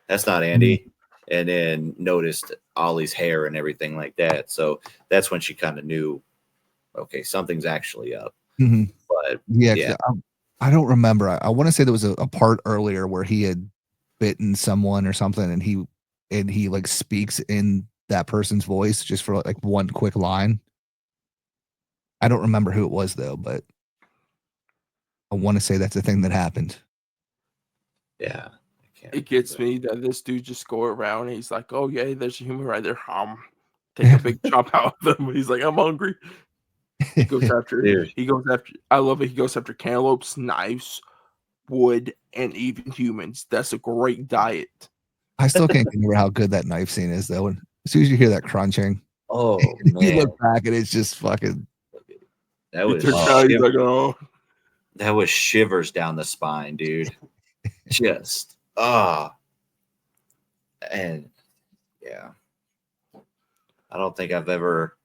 that's not Andy, and then noticed Ollie's hair and everything like that. So that's when she kind of knew, okay, something's actually up. But yeah. I don't remember. I want to say there was a part earlier where he had bitten someone or something, and he like speaks in that person's voice just for like one quick line. I don't remember who it was though, but I want to say that's a thing that happened. Yeah. It gets me that this dude just go around and he's like, oh yeah, there's a human right there. Take a big chop out of him. He's like, I'm hungry. He goes after I love it. He goes after cantaloupes, knives, wood, and even humans. That's a great diet. I still can't remember how good that knife scene is though. As soon as you hear that crunching, oh man, you look back and it's just fucking. That was that was shivers down the spine, dude. Just and yeah, I don't think I've ever.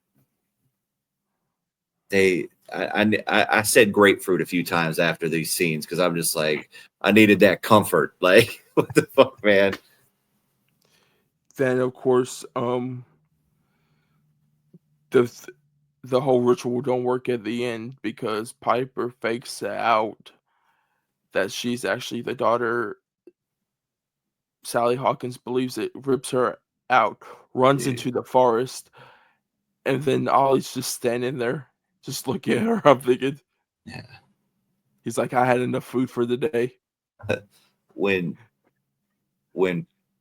I said grapefruit a few times after these scenes because I'm just like, I needed that comfort. Like, what the fuck, man? Then of course, the whole ritual don't work at the end because Piper fakes out that she's actually the daughter. Sally Hawkins believes it, rips her out, runs into the forest, and then Ollie's just standing there, just looking at her. I'm thinking, yeah. He's like, I had enough food for the day. When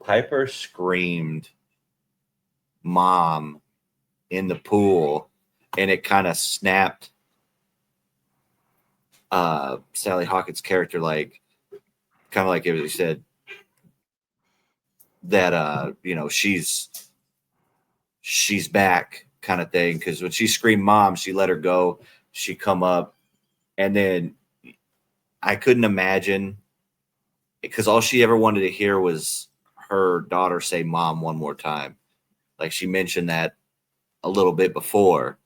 Piper screamed "Mom" in the pool, and it kind of snapped Sally Hawkins' character, like kind of like it said that she's back kind of thing, because when she screamed "Mom," she let her go, she come up, and then I couldn't imagine, because all she ever wanted to hear was her daughter say "Mom" one more time. Like, she mentioned that a little bit before,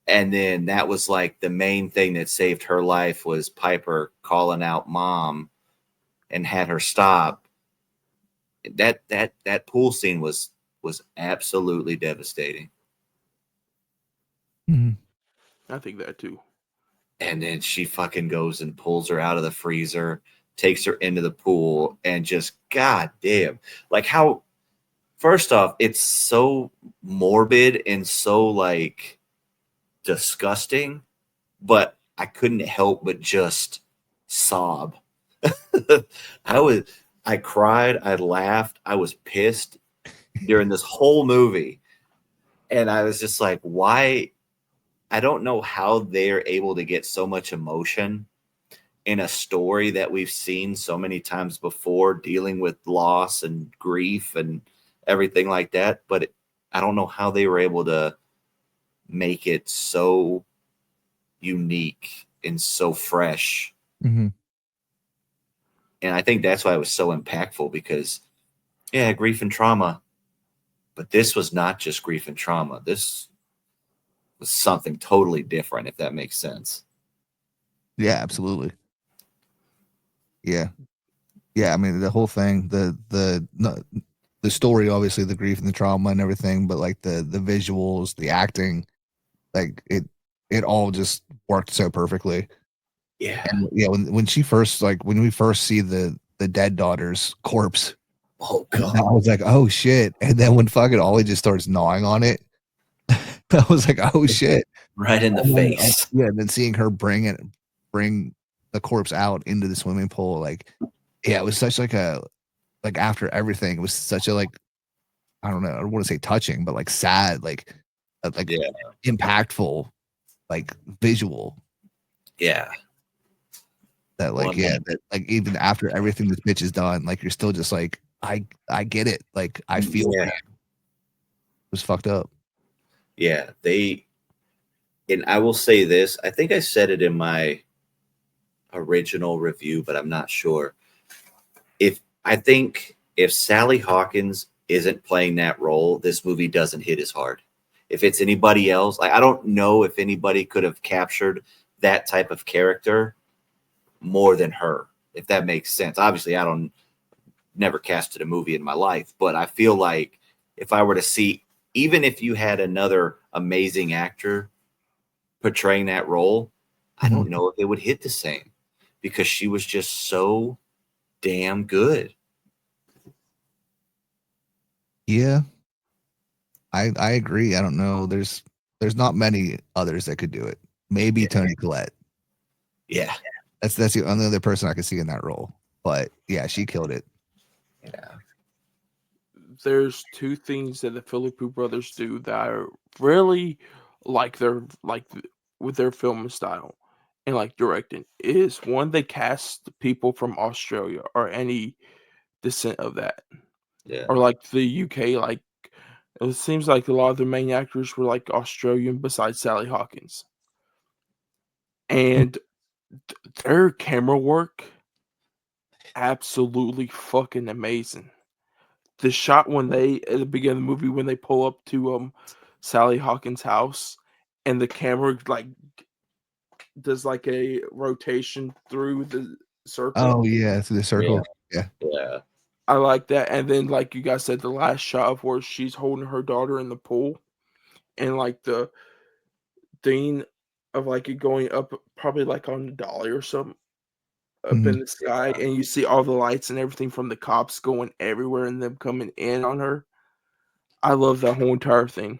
and then that was like the main thing that saved her life, was Piper calling out "Mom" and had her stop. That pool scene was absolutely devastating. I think that too. And then she fucking goes and pulls her out of the freezer, takes her into the pool, and just, goddamn, like, how, first off, it's so morbid and so like disgusting, but I couldn't help but just sob. I cried, I laughed, I was pissed during this whole movie. And I was just like, why? I don't know how they're able to get so much emotion in a story that we've seen so many times before, dealing with loss and grief and everything like that. But I don't know how they were able to make it so unique and so fresh Mm-hmm. And I think that's why it was so impactful because, yeah, grief and trauma. But this was not just grief and trauma. This was something totally different, if that makes sense. Yeah, absolutely. Yeah. Yeah, I mean the whole thing, the story, obviously the grief and the trauma and everything, but like the visuals, the acting, like it all just worked so perfectly. Yeah. And yeah, when she first when we first see the dead daughter's corpse, Oh I God. was like, oh shit. And then when fucking Ollie just starts gnawing on it, I was like, oh shit. Right in the And then, face. yeah, and then seeing her bring the corpse out into the swimming pool, like, yeah, it was such like after everything, it was such a I don't know, I don't want to say touching, but like sad, like Yeah. impactful, like visual Yeah. that Well, that like even after everything this bitch is done, like you're still just like, I get it. Like I feel yeah. it was fucked up. Yeah. And I will say this, I think I said it in my original review, but I'm not sure. I think if Sally Hawkins isn't playing that role, this movie doesn't hit as hard. If it's anybody else, I don't know if anybody could have captured that type of character more than her, if that makes sense. Obviously, I don't never casted a movie in my life, but I feel like if I were to see, even if you had another amazing actor portraying that role, I don't know if it would hit the same because she was just so damn good. Yeah, I agree. I don't know. There's not many others that could do it. Maybe Yeah. Toni Collette. Yeah. That's the only other person I could see in that role. But yeah, she killed it. Yeah. There's two things that the Philippou brothers do that I really like with their film style and like directing is one, they cast people from Australia or any descent of that. Yeah. Or like the UK, like it seems like a lot of the main actors were like Australian besides Sally Hawkins. And their camera work absolutely fucking amazing. The shot when they at the beginning of the movie when they pull up to Sally Hawkins' house and the camera like does like a rotation through the circle. Oh yeah, through the circle. Yeah. Yeah. I like that. And then like you guys said, the last shot of where she's holding her daughter in the pool and like the thing of like it going up probably like on the dolly or something up in the sky, and you see all the lights and everything from the cops going everywhere and them coming in on her. I love that whole entire thing.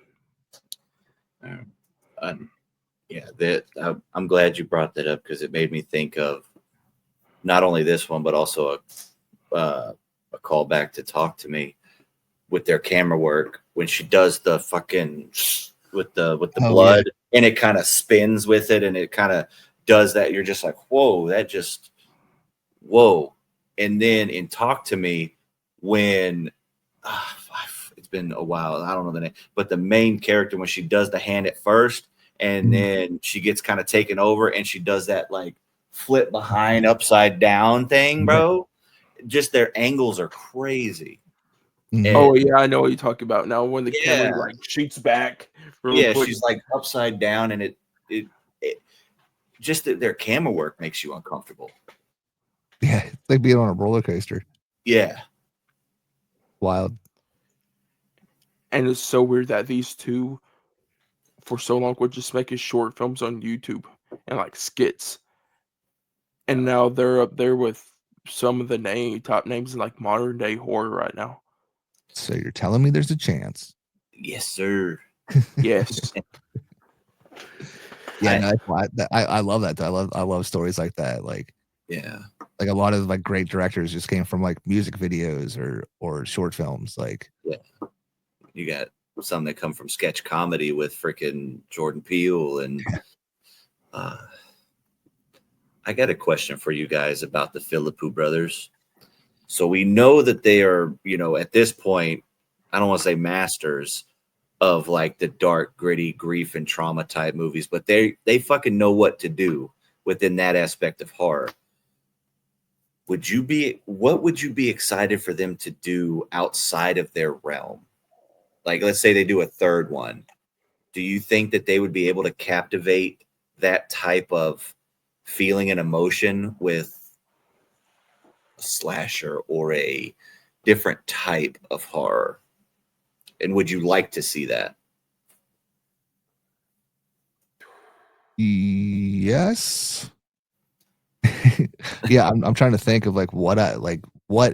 I'm glad you brought that up because it made me think of not only this one but also a callback to Talk to Me with their camera work when she does the fucking with the blood and it kind of spins with it and it kind of does that. You're just like, whoa, whoa. And then in Talk to Me, when it's been a while, I don't know the name, but the main character when she does the hand at first and then she gets kind of taken over and she does that like flip behind upside down thing, bro. Just their angles are crazy. Oh yeah, I know what you're talking about now. When the camera like shoots back, quick. She's like upside down, and it just their camera work makes you uncomfortable. Yeah, it's like being on a roller coaster. Yeah, wild. And it's so weird that these two, for so long, were just making short films on YouTube and like skits, and now they're up there with some of the top names in like modern day horror right now. So you're telling me there's a chance? Yes, sir. Yes. Yeah, I love that. I love stories like that. Like, yeah, like a lot of like great directors just came from like music videos or short films. Like, yeah, you got some that come from sketch comedy with freaking Jordan Peele and. I got a question for you guys about the Philippou brothers. So we know that they are, at this point, I don't want to say masters of like the dark, gritty grief and trauma type movies, but they fucking know what to do within that aspect of horror. what would you be excited for them to do outside of their realm? Like, let's say they do a third one. Do you think that they would be able to captivate that type of feeling and emotion with a slasher or a different type of horror? And would you like to see that? Yes. Yeah, I'm trying to think of like what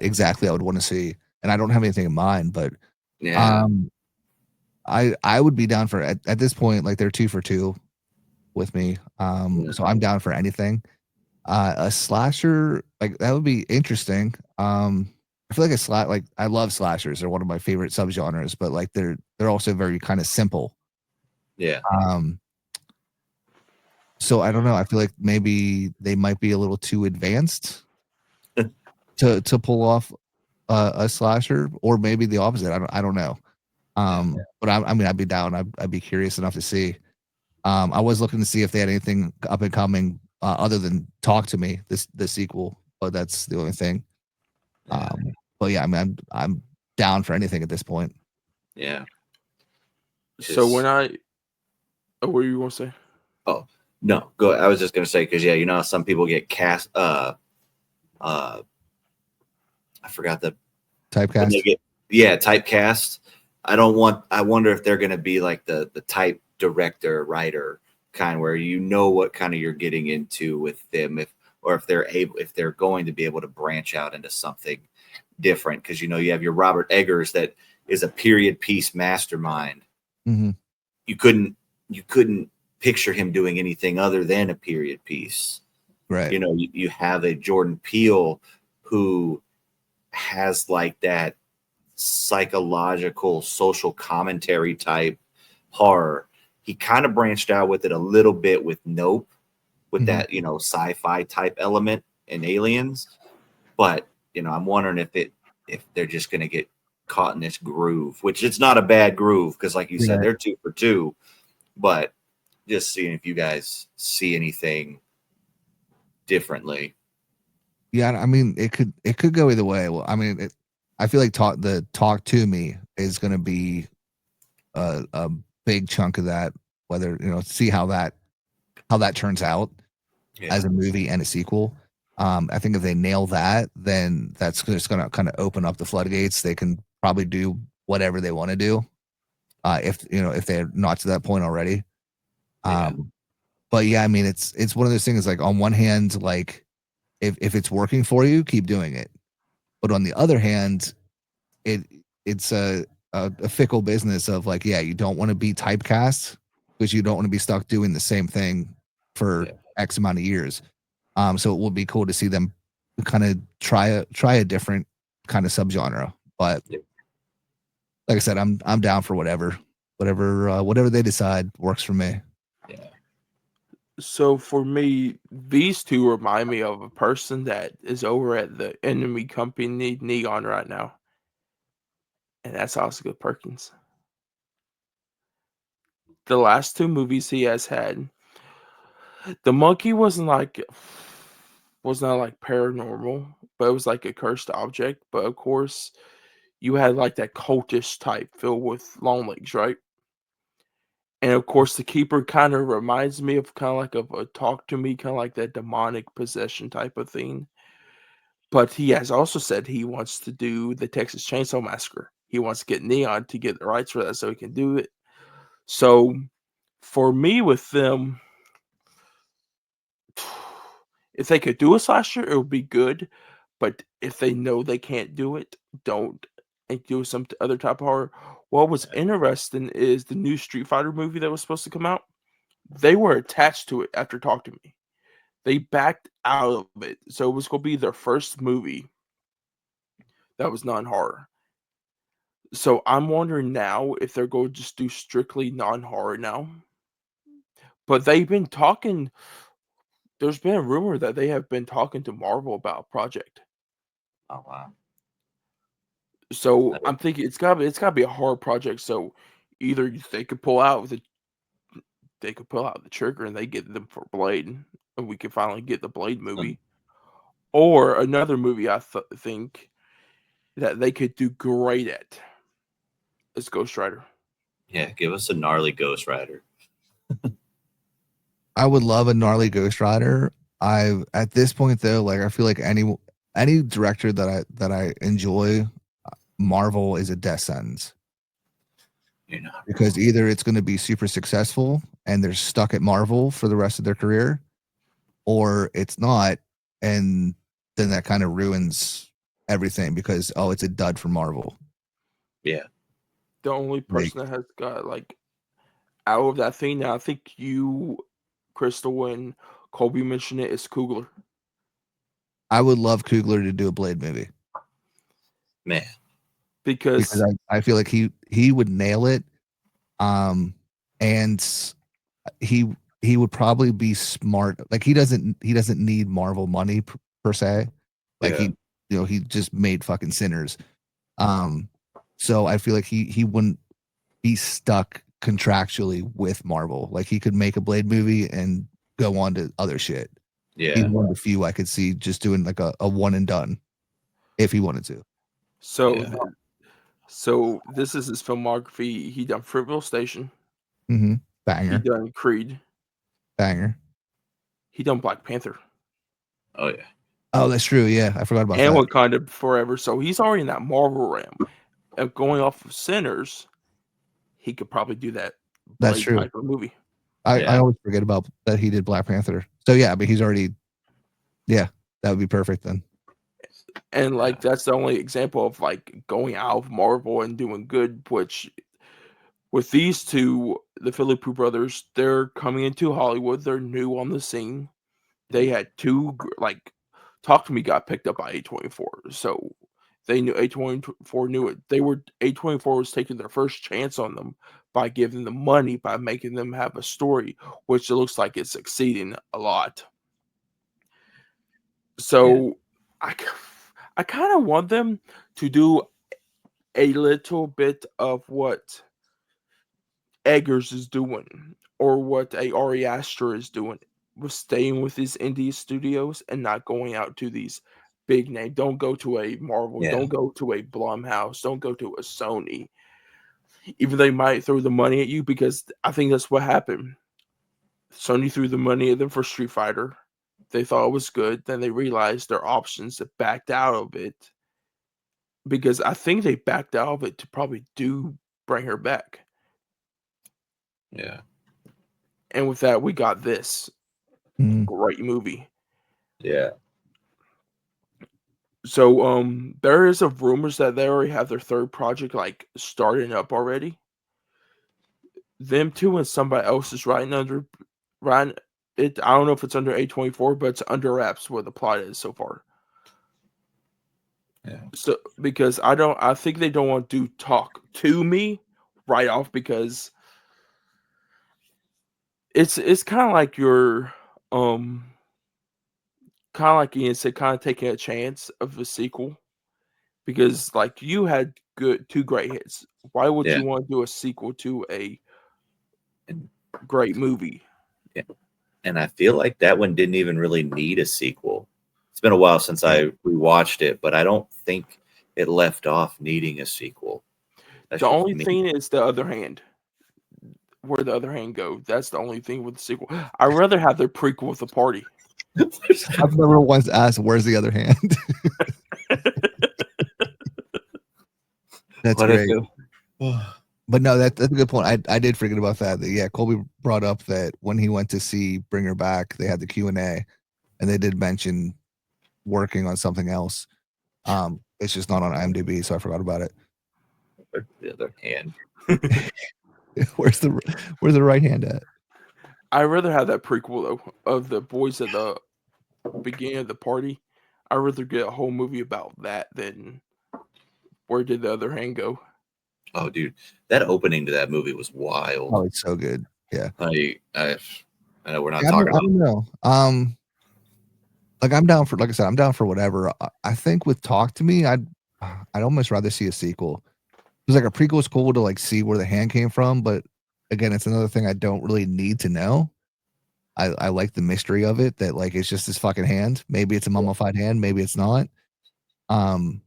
exactly I would want to see, and I don't have anything in mind, but Yeah. I would be down for at this point, like they're 2 for 2 with me. So I'm down for anything. A slasher, like that would be interesting. I feel like like I love slashers. They're one of my favorite subgenres, but like they're also very kind of simple. Yeah. So I don't know. I feel like maybe they might be a little too advanced to pull off a slasher, or maybe the opposite. I don't know. But I mean, I'd be down. I'd be curious enough to see. I was looking to see if they had anything up and coming other than Talk to Me, the sequel, but that's the only thing. But yeah, I mean, I'm down for anything at this point. Yeah. So when what were you going to say? Oh, no, go. I was just gonna say, because you know, some people get cast. I forgot when Typecast. they get typecast. I wonder if they're gonna be like the type director, writer kind, where you know what kind of you're getting into with them, if they're going to be able to branch out into something different, because you know you have your Robert Eggers that is a period piece mastermind. Mm-hmm. You couldn't picture him doing anything other than a period piece. Right. You know, you have a Jordan Peele who has like that psychological social commentary type horror. He kind of branched out with it a little bit with Nope, with that, you know, sci-fi type element in Aliens. But, you know, I'm wondering if they're just going to get caught in this groove, which it's not a bad groove, because like you said, they're 2 for 2, but just seeing if you guys see anything differently. Yeah, I mean, it could go either way. Well, I mean, I feel like Talk to Me is going to be a big chunk of that. Whether see how that turns out as a movie and a sequel. I think if they nail that, then that's just going to kind of open up the floodgates. They can probably do whatever they want to do. If they're not to that point already. But yeah, I mean, it's one of those things. Like on one hand, like if it's working for you, keep doing it. But on the other hand, it's a fickle business of like, yeah, you don't want to be typecast because you don't want to be stuck doing the same thing for X amount of years. So it would be cool to see them kind of try a different kind of subgenre. But like I said, I'm down for whatever they decide works for me. Yeah. So for me, these two remind me of a person that is over at the enemy company Neon right now, and that's Oscar Perkins. The last 2 movies he has had, the monkey was not like paranormal, but it was like a cursed object. But of course, you had like that cultish type filled with long legs, right? And of course, the keeper kind of reminds me of a Talk to Me, kind of like that demonic possession type of thing. But he has also said he wants to do the Texas Chainsaw Massacre. He wants to get Neon to get the rights for that so he can do it. So for me with them, if they could do a slasher, it would be good. But if they know they can't do it, don't, and do some other type of horror. What was interesting is the new Street Fighter movie that was supposed to come out. They were attached to it after Talk to Me. They backed out of it. So it was going to be their first movie that was non-horror. So I'm wondering now if they're going to just do strictly non-horror now. But they've been talking. There's been a rumor that they have been talking to Marvel about a project. Oh wow. So I'm thinking it's gotta be a horror project. So either they could pull out the trigger and they get them for Blade, and we can finally get the Blade movie, Or another movie I think that they could do great at is Ghost Rider. Yeah, give us a gnarly Ghost Rider. I would love a gnarly Ghost Rider. At this point though, like I feel like any director that I enjoy, Marvel is a death sentence. You're not Because wrong. either it's going to be super successful and they're stuck at Marvel for the rest of their career, or it's not, and then that kind of ruins everything because it's a dud for Marvel. Yeah. The only person that has got like out of that thing now, I think you, Crystal, and Colby mentioned it, is Coogler. I would love Coogler to do a Blade movie Man. Because I feel like he would nail it. And he would probably be smart. Like he doesn't need Marvel money per se. Like Yeah. he just made fucking Sinners. So I feel like he wouldn't be stuck contractually with Marvel. Like he could make a Blade movie and go on to other shit. Yeah. He's one of the few I could see just doing like a one and done if he wanted to. so Yeah. so this is his filmography. He done Fruitvale Station. Mm-hmm. He Banger. done Creed. Banger. He done Black Panther. Oh yeah. Oh, that's true. Yeah, I forgot about And that. Wakanda Forever. So he's already in that Marvel realm. And going off of Sinners, he could probably do that That's Blade true. type of movie. I always forget about that he did Black Panther. So yeah, but he's already, that would be perfect then. And like that's the only example of like going out of Marvel and doing good, which with these two, the Philippe brothers, they're coming into Hollywood. They're new on the scene. They had two like Talk to Me got picked up by A24, so they knew A24 knew it. A24 was taking their first chance on them by giving them money, by making them have a story, which it looks like it's succeeding a lot. So I kind of want them to do a little bit of what Eggers is doing or what a Ari Aster is doing, with staying with these indie studios and not going out to these big name. Don't go to a Marvel. Yeah. Don't go to a Blumhouse. Don't go to a Sony. Even they might throw the money at you, because I think that's what happened. Sony threw the money at them for Street Fighter. They thought it was good. Then they realized their options, that backed out of it, because I think they backed out of it to probably do bring her back. Yeah. And with that, we got this great movie. Yeah. So there is a rumors that they already have their third project like starting up already. Them two and somebody else is writing it. I don't know if it's under A24, but it's under wraps where the plot is so far. Yeah. So because I think they don't want to talk to me right off, because it's kind of like you're kind of like Ian said, kind of taking a chance of a sequel, because like you had two great hits. Why would you want to do a sequel to a great movie? Yeah. And I feel like that one didn't even really need a sequel. It's been a while since I rewatched it, but I don't think it left off needing a sequel. The only thing is the other hand. Where the other hand go? That's the only thing with the sequel. I'd rather have their prequel with the party. I've never once asked, "Where's the other hand?" That's great. But no, that's a good point. I did forget about that. Yeah, Colby brought up that when he went to see Bring Her Back, they had the Q&A, and they did mention working on something else. It's just not on IMDb, so I forgot about it. The other hand. Where's the right hand at? I'd rather have that prequel though, of the boys at the beginning of the party. I'd rather get a whole movie about that than where did the other hand go. Oh, dude, that opening to that movie was wild. Oh, it's so good. Yeah. I know we're not talking about. I don't know. Like I'm down for, like I said, I'm down for whatever. I think with Talk to Me, I'd almost rather see a sequel. Because like a prequel is cool to like see where the hand came from, but again, it's another thing I don't really need to know. I like the mystery of it, that like it's just this fucking hand. Maybe it's a mummified hand, maybe it's not. And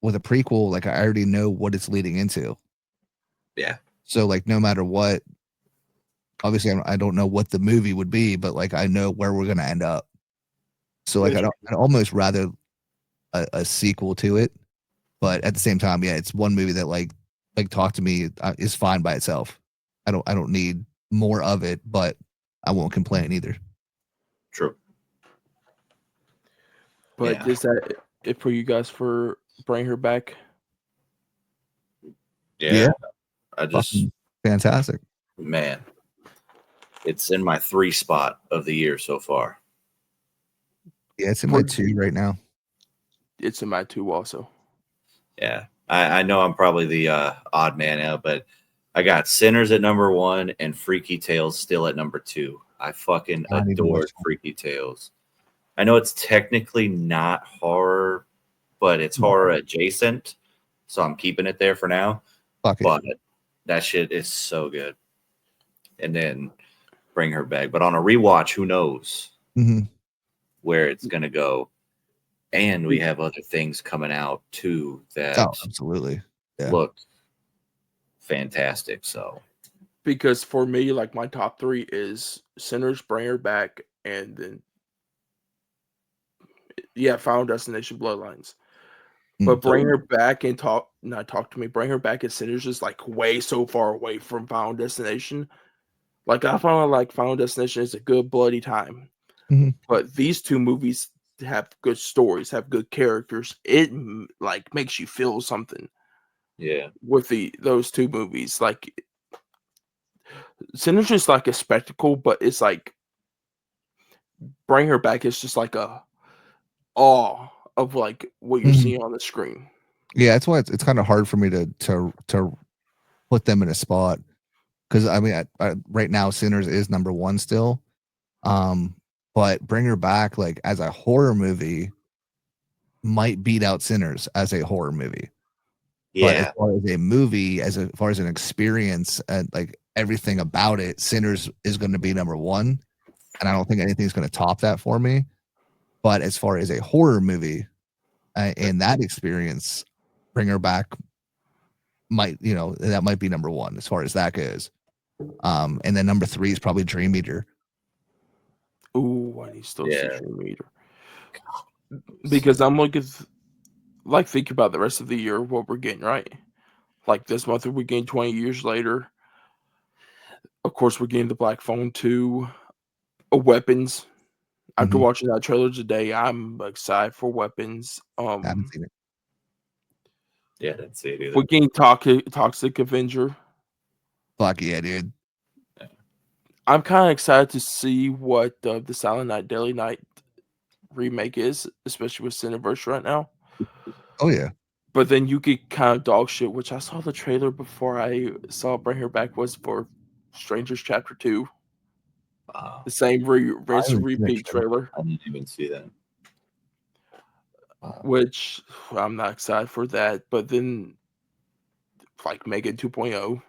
with a prequel, like I already know what it's leading into. Yeah. So like no matter what, obviously I don't know what the movie would be, but like I know where we're gonna end up. So like I'd almost rather a sequel to it, but at the same time, yeah, it's one movie that like Talk to Me is fine by itself. I don't need more of it, but I won't complain either. True. But is that it for you guys for Bring Her Back? Yeah. I just Fucking fantastic. Man, it's in my 3 spot of the year so far. Yeah, it's in my 2 right now. It's in my 2 also. Yeah. I know I'm probably the odd man out, but I got Sinners at number 1 and Freaky Tales still at number 2. I fucking adored Freaky Tales. I know it's technically not horror, but it's horror adjacent, so I'm keeping it there for now. But that shit is so good. And then Bring Her Back. But on a rewatch, who knows where it's going to go. And we have other things coming out, too, that absolutely look fantastic. So, because for me, like my top 3 is Sinners, Bring Her Back, and then Final Destination, Bloodlines. But Bring Her Back and Talk to Me. Bring Her Back and Sinners is like way so far away from Final Destination. Like I found like Final Destination is a good bloody time, but these 2 movies have good stories, have good characters. It like makes you feel something. Yeah, with those 2 movies, like Sinners is like a spectacle, but it's like Bring Her Back is just like a awe of like what you're seeing on the screen. Yeah, that's why it's kind of hard for me to put them in a spot, because I mean I, right now Sinners is number 1 still, but Bring Her Back like as a horror movie might beat out Sinners as a horror movie. Yeah. But as far as a movie, as far as an experience and like everything about it, Sinners is going to be number 1, and I don't think anything's going to top that for me. But as far as a horror movie and that experience, Bring Her Back might, that might be number 1 as far as that goes. And then number 3 is probably Dream Eater. Ooh, I need still see Dream Eater. Because I'm looking, like, think about the rest of the year, what we're getting, right? Like this month, we're getting 20 years later. Of course, we're getting the Black Phone 2, Weapons. After watching that trailer today, I'm excited for Weapons. I haven't seen it. Yeah, I didn't see it either. We're getting Toxic Avenger. Fuck yeah, dude. I'm kind of excited to see what the Silent Night, Deadly Night remake is, especially with Cineverse right now. Oh, yeah. But then you get kind of dog shit, which I saw the trailer before I saw Bring Her Back, was for Strangers Chapter 2. The same repeat trailer. I didn't even see that. Which I'm not excited for that. But then, like Megan 2.0.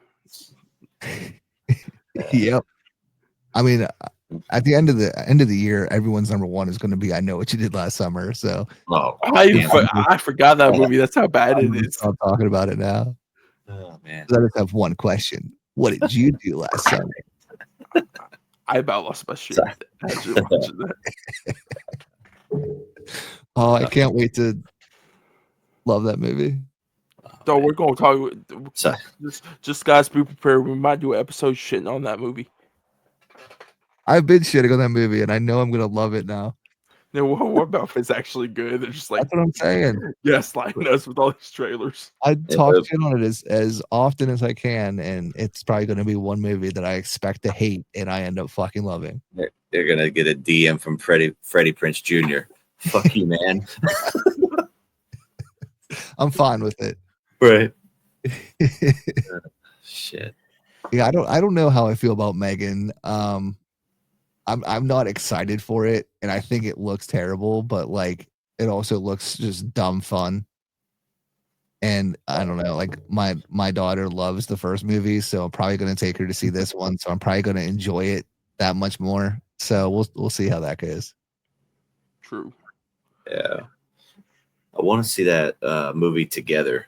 Yep. I mean, at the end of the year, everyone's number 1 is going to be I Know What You Did Last Summer. So I forgot that movie. That's how bad it is. I'm talking about it now. Oh man! I just have one question. What did you do last summer? I about lost my shit. Oh, I can't wait to love that movie. So we're gonna talk. Just guys, be prepared. We might do an episode shitting on that movie. I've been shitting on that movie, and I know I'm gonna love it now. Then what about if it's actually good? They're just like, that's what I'm saying. Gaslighting us with all these trailers. I talk shit on it as often as I can, and it's probably going to be one movie that I expect to hate, and I end up fucking loving. They're gonna get a DM from Freddie Prinze Jr. Fuck you, man. I'm fine with it. Right. Shit. Yeah, I don't know how I feel about Megan. I'm not excited for it, and I think it looks terrible, but like it also looks just dumb fun. And I don't know, like my daughter loves the first movie, so I'm probably going to take her to see this one. So I'm probably going to enjoy it that much more. So we'll see how that goes. True. Yeah. I want to see that movie together,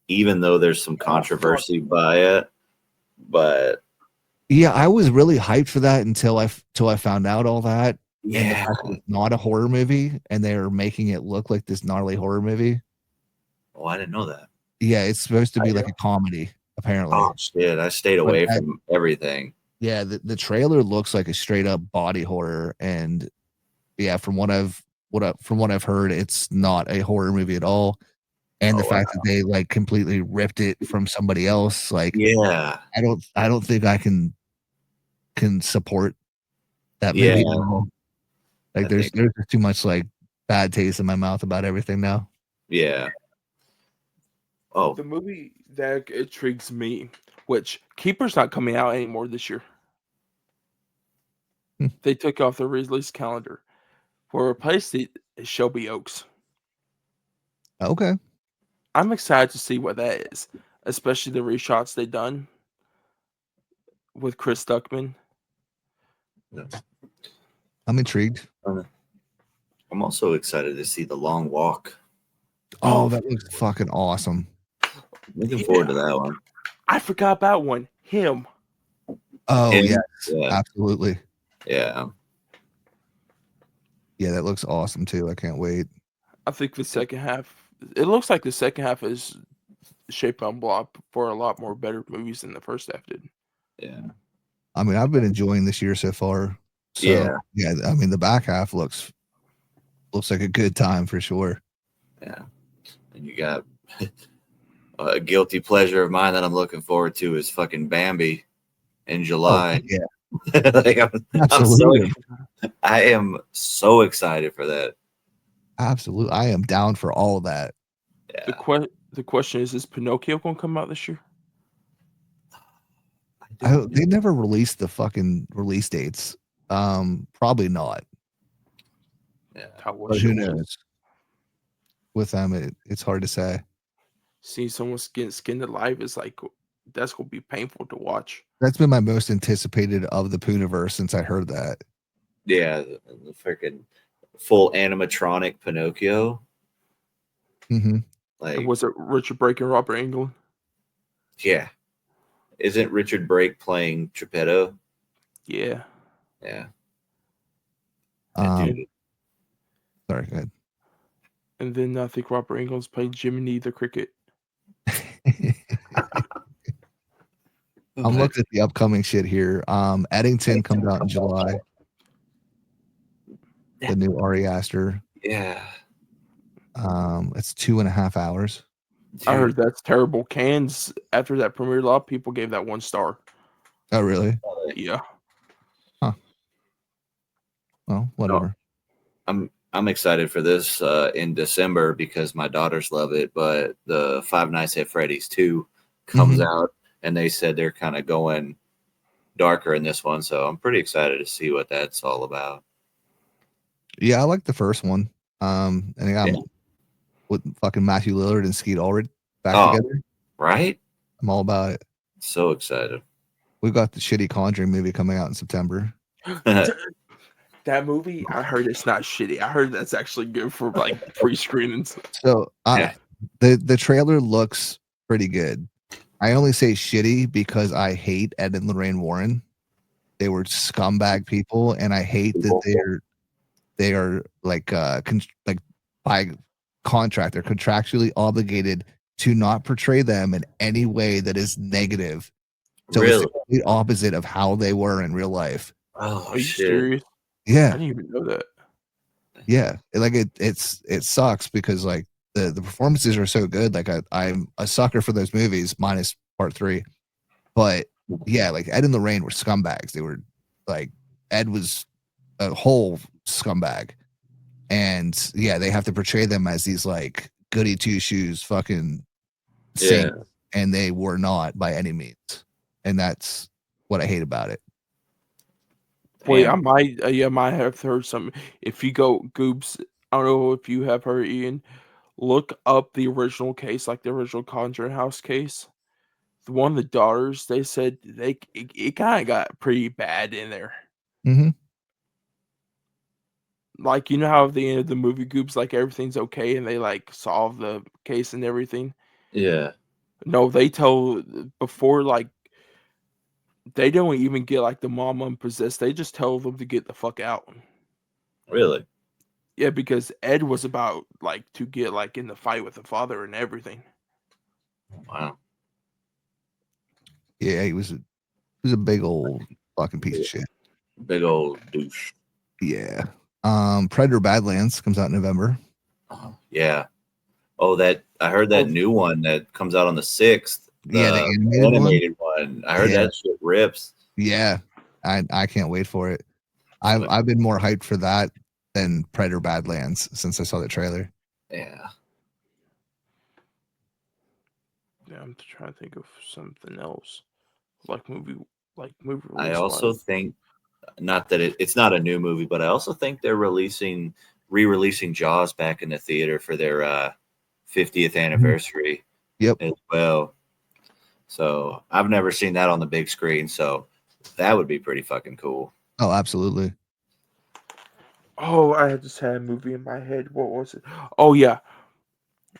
even though there's some controversy by it. But yeah, I was really hyped for that until I found out all that. And the yeah, fact that it's not a horror movie and they're making it look like this gnarly horror movie. oh, I didn't know that. Yeah, it's supposed to be like a comedy, apparently. Oh shit, I stayed But away from everything. yeah, the trailer looks like a straight up body horror, and yeah, from what I've heard, it's not a horror movie at all. And the Oh, fact that they like completely ripped it from somebody else, like yeah, I don't think I can support that yeah. movie at all. Like I there's think, just too much like bad taste in my mouth about everything now. yeah. Oh, The movie that intrigues me, which Keeper's not coming out anymore this year. Hmm. They took off the release calendar. For replaced it is Shelby Oaks. Okay. I'm excited to see what that is, especially the reshots they done with Chris Duckman. I'm intrigued. I'm also excited to see The Long Walk. Oh, that looks fucking awesome. Looking forward to that one. I forgot about one. Him. Oh, And- yes, yeah, absolutely. yeah. Yeah, that looks awesome too. I can't wait. I think the second half. It looks like the second half is shaped on block for a lot more better movies than the first half did. Yeah. I mean, I've been enjoying this year so far. So, Yeah. I mean, the back half looks like a good time for sure. Yeah. And you got a guilty pleasure of mine that I'm looking forward to is fucking Bambi in July. Oh, yeah, Like, absolutely. I am so excited for that. Absolutely. I am down for all of that. Yeah. The question is Pinocchio going to come out this year? They never released the fucking release dates. Probably not. Yeah. But who knows? With them, it's hard to say. Seeing someone getting skinned alive is like, that's going to be painful to watch. That's been my most anticipated of the Pooniverse since I heard that. Yeah. The freaking full animatronic Pinocchio. Mm-hmm. Like, And was it Richard Brake and Robert Englund? yeah. Isn't Richard Brake playing Geppetto? Yeah. Yeah. Sorry, go ahead. And then I think Robert Englund's playing Jiminy the Cricket. I'm looking at the upcoming shit here. Eddington comes out in July. The new Ari Aster. Yeah. It's 2.5 hours. Dude. I heard that's terrible. Cannes, after that premiere, a lot of people gave that 1 star. Oh, really? Yeah. Well, whatever. I'm excited for this in December because my daughters love it. But the Five Nights at Freddy's 2 comes out, and they said they're kind of going darker in this one. So I'm pretty excited to see what that's all about. Yeah, I like the first one. And I got with fucking Matthew Lillard and Skeet Ulrich back together. Right? I'm all about it. So excited. We've got the shitty Conjuring movie coming out in September. That movie, I heard it's not shitty. I heard that's actually good for like pre-screenings. So the trailer looks pretty good. I only say shitty because I hate Ed and Lorraine Warren. They were scumbag people, and I hate that they are like by contract, they're contractually obligated to not portray them in any way that is negative. So Really? it's the opposite of how they were in real life. Oh, Are you shit. serious? Yeah. I didn't even know that. Yeah. Like it sucks because like the performances are so good. Like I'm a sucker for those movies minus part 3. But yeah, like Ed and Lorraine were scumbags. They were like, Ed was a whole scumbag. And yeah, they have to portray them as these like goody two shoes fucking saints, and they were not by any means. And that's what I hate about it. Wait, I might have heard something. If you go Goobs, I don't know if you have heard, Ian, look up the original case, like the original Conjuring House case. One of the daughters, they said it kind of got pretty bad in there. Mm-hmm. Like, you know how at the end of the movie Goob's like everything's okay and they like solve the case and everything? Yeah. No, they tell before, like, they don't even get like the mom unpossessed. They just tell them to get the fuck out. Really? Yeah, because Ed was about like to get like in the fight with the father and everything. Wow. Yeah, he was a big old fucking piece of shit. Big old douche. Yeah. Predator Badlands comes out in November. Yeah. Oh, I heard that new one that comes out on the 6th. Yeah, the animated one. I heard that shit rips. Yeah. I can't wait for it. I've been more hyped for that than Predator Badlands since I saw the trailer. Yeah. Yeah, I'm trying to think of something else. Like movie release. I also think, not that it's not a new movie, but I also think they're re-releasing Jaws back in the theater for their 50th anniversary. Yep. As well. So I've never seen that on the big screen, so that would be pretty fucking cool. Oh, absolutely. Oh, I just had a movie in my head. What was it? Oh yeah.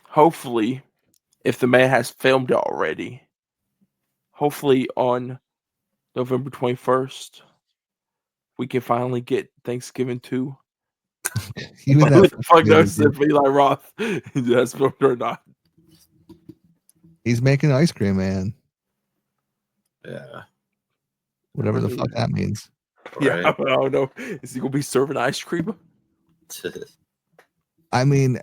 Hopefully, if the man has filmed it already, hopefully on November 21st, we can finally get Thanksgiving 2. Even that fuck knows if Eli Roth has filmed or not. He's making ice cream, man. Yeah. Whatever the fuck that means. Yeah, right. I don't know. Is he gonna be serving ice cream? I mean,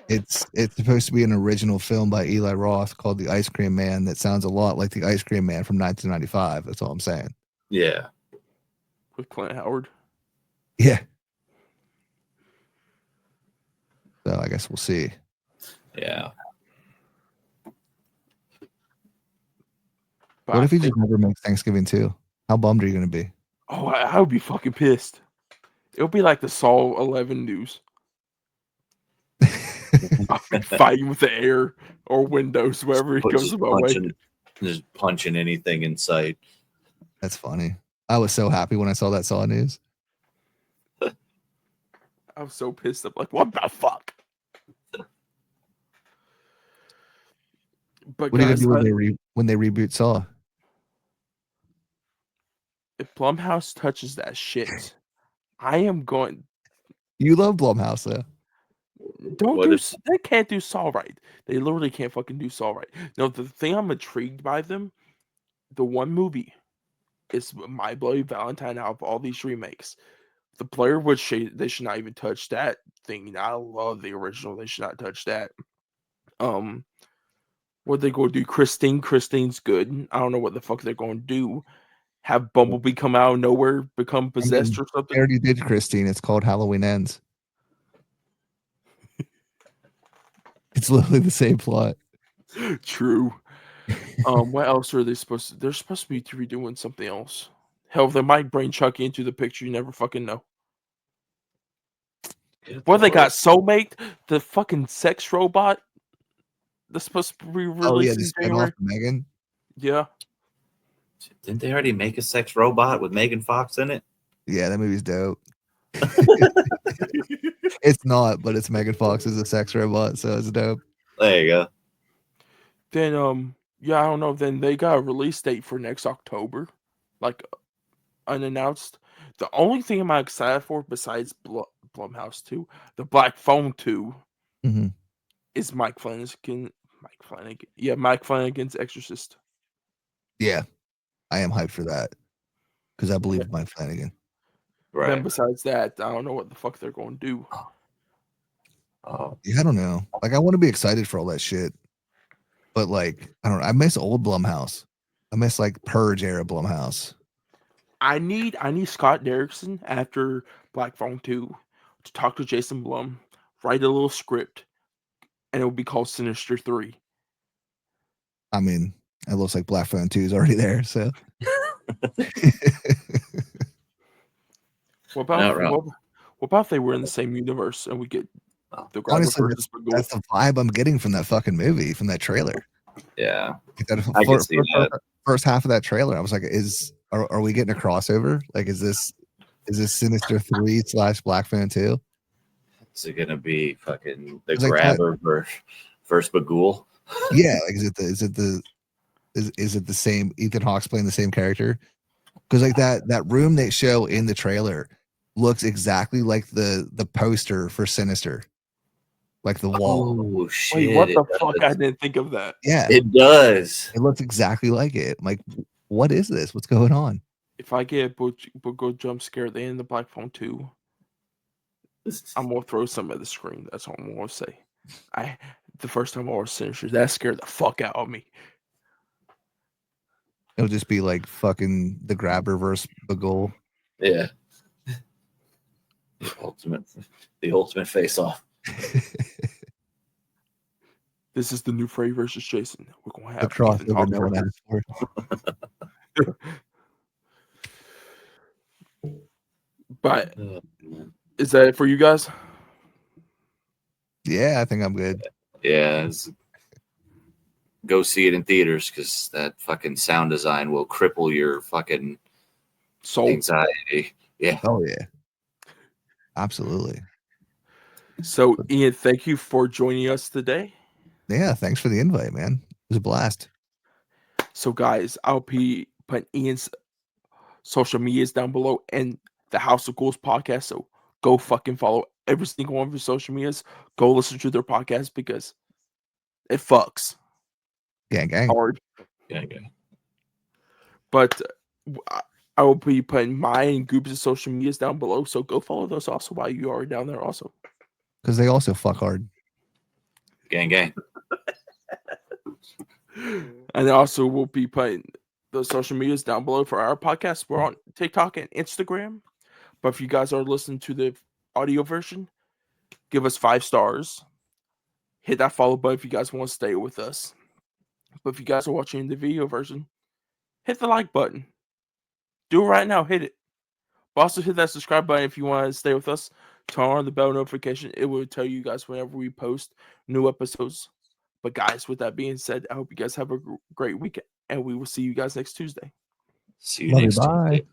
it's supposed to be an original film by Eli Roth called The Ice Cream Man that sounds a lot like The Ice Cream Man from 1995. That's all I'm saying. Yeah. With Clint Howard. Yeah. So I guess we'll see. Yeah. But what if he just never makes Thanksgiving 2? How bummed are you going to be? Oh, I would be fucking pissed. It'll be like the Saw 11 news. I'll be fighting with the air or windows, wherever it goes my way. Just punching anything in sight. That's funny. I was so happy when I saw that Saw news. I was so pissed. I'm like, what the fuck? But what are you gonna do when they reboot Saw? If Blumhouse touches that shit, I am going. You love Blumhouse, though. They can't do Saw right. They literally can't fucking do Saw right. No, the thing I'm intrigued by them, the one movie is My Bloody Valentine out of all these remakes. The Blair Witch Shade, they should not even touch that thing. I love the original. They should not touch that. What they going to do? Christine's good. I don't know what the fuck they're going to do. Have Bumblebee come out of nowhere, become possessed or something? I already did Christine. It's called Halloween Ends. It's literally the same plot. True. What else are they supposed to? They're supposed to be redoing something else. Hell, they might bring Chucky into the picture. You never fucking know. They got Soulmate, the fucking sex robot. That's supposed to be released in January. Megan. Yeah. Didn't they already make a sex robot with Megan Fox in it? Yeah, that movie's dope. It's not, but it's Megan Fox as a sex robot, so it's dope. There you go. Then yeah, I don't know. Then they got a release date for next October, like unannounced. The only thing I'm excited for besides Blumhouse 2, the Black Phone 2, is Mike Flanagan. Yeah, Mike Flanagan's Exorcist. Yeah, I am hyped for that because I believe in Mike Flanagan. Right. Then besides that, I don't know what the fuck they're going to do. Yeah, I don't know. Like, I want to be excited for all that shit, but like, I don't know. I miss old Blumhouse. I miss like Purge era Blumhouse. I need Scott Derrickson after Black Phone 2 to talk to Jason Blum, write a little script, and it will be called Sinister 3. I mean, it looks like Black Phone 2 is already there, so. What about if they were in the same universe and we get the honestly, that's the vibe I'm getting from that fucking movie, from that trailer. Yeah. I can see that. First half of that trailer, I was like, is Are we getting a crossover? Like, is this Sinister 3 / Black Phone 2? Is it gonna be fucking the It's like that. grabber versus VanGhoul? Yeah, like is it the same Ethan Hawke's playing the same character? Because like that room they show in the trailer looks exactly like the poster for Sinister, like the wall. Oh shit! Wait, what the it fuck? does. I didn't think of that. Yeah, It does. it looks exactly like it. I'm like, what is this? What's going on? If I get a go jump scare at the end of Black Phone 2, I'm gonna throw some at the screen. That's all I'm gonna say. The first time I watched Sinister, that scared the fuck out of me. It'll just be like fucking the grabber versus VanGhoul. Yeah. The ultimate face off. This is the new Freddy versus Jason. We're gonna The have crossover Ethan Hawke no one versus- asked for. But is that it for you guys? Yeah, I think I'm good. Yeah. Go see it in theaters because that fucking sound design will cripple your fucking Soul. anxiety. Yeah. Oh yeah, absolutely. So, Ian, thank you for joining us today. Yeah, thanks for the invite, man. It was a blast. So, guys, I'll be putting Ian's social medias down below and the House of Ghouls podcast. So, go fucking follow every single one of your social medias. Go listen to their podcast because it fucks Gang, gang. hard. Yeah. But I will be putting mine and Goobs' social medias down below. So, go follow those also while you are down there also. Because they also fuck hard. Gang. And also, we'll be putting the social medias down below for our podcast. We're on TikTok and Instagram. But if you guys are listening to the audio version, give us 5 stars. Hit that follow button if you guys want to stay with us. But if you guys are watching the video version, hit the like button. Do it right now. Hit it. But also hit that subscribe button if you want to stay with us. Turn on the bell notification. It will tell you guys whenever we post new episodes. But guys, with that being said, I hope you guys have a great weekend. And we will see you guys next Tuesday. See you Love you, next bye. Tuesday.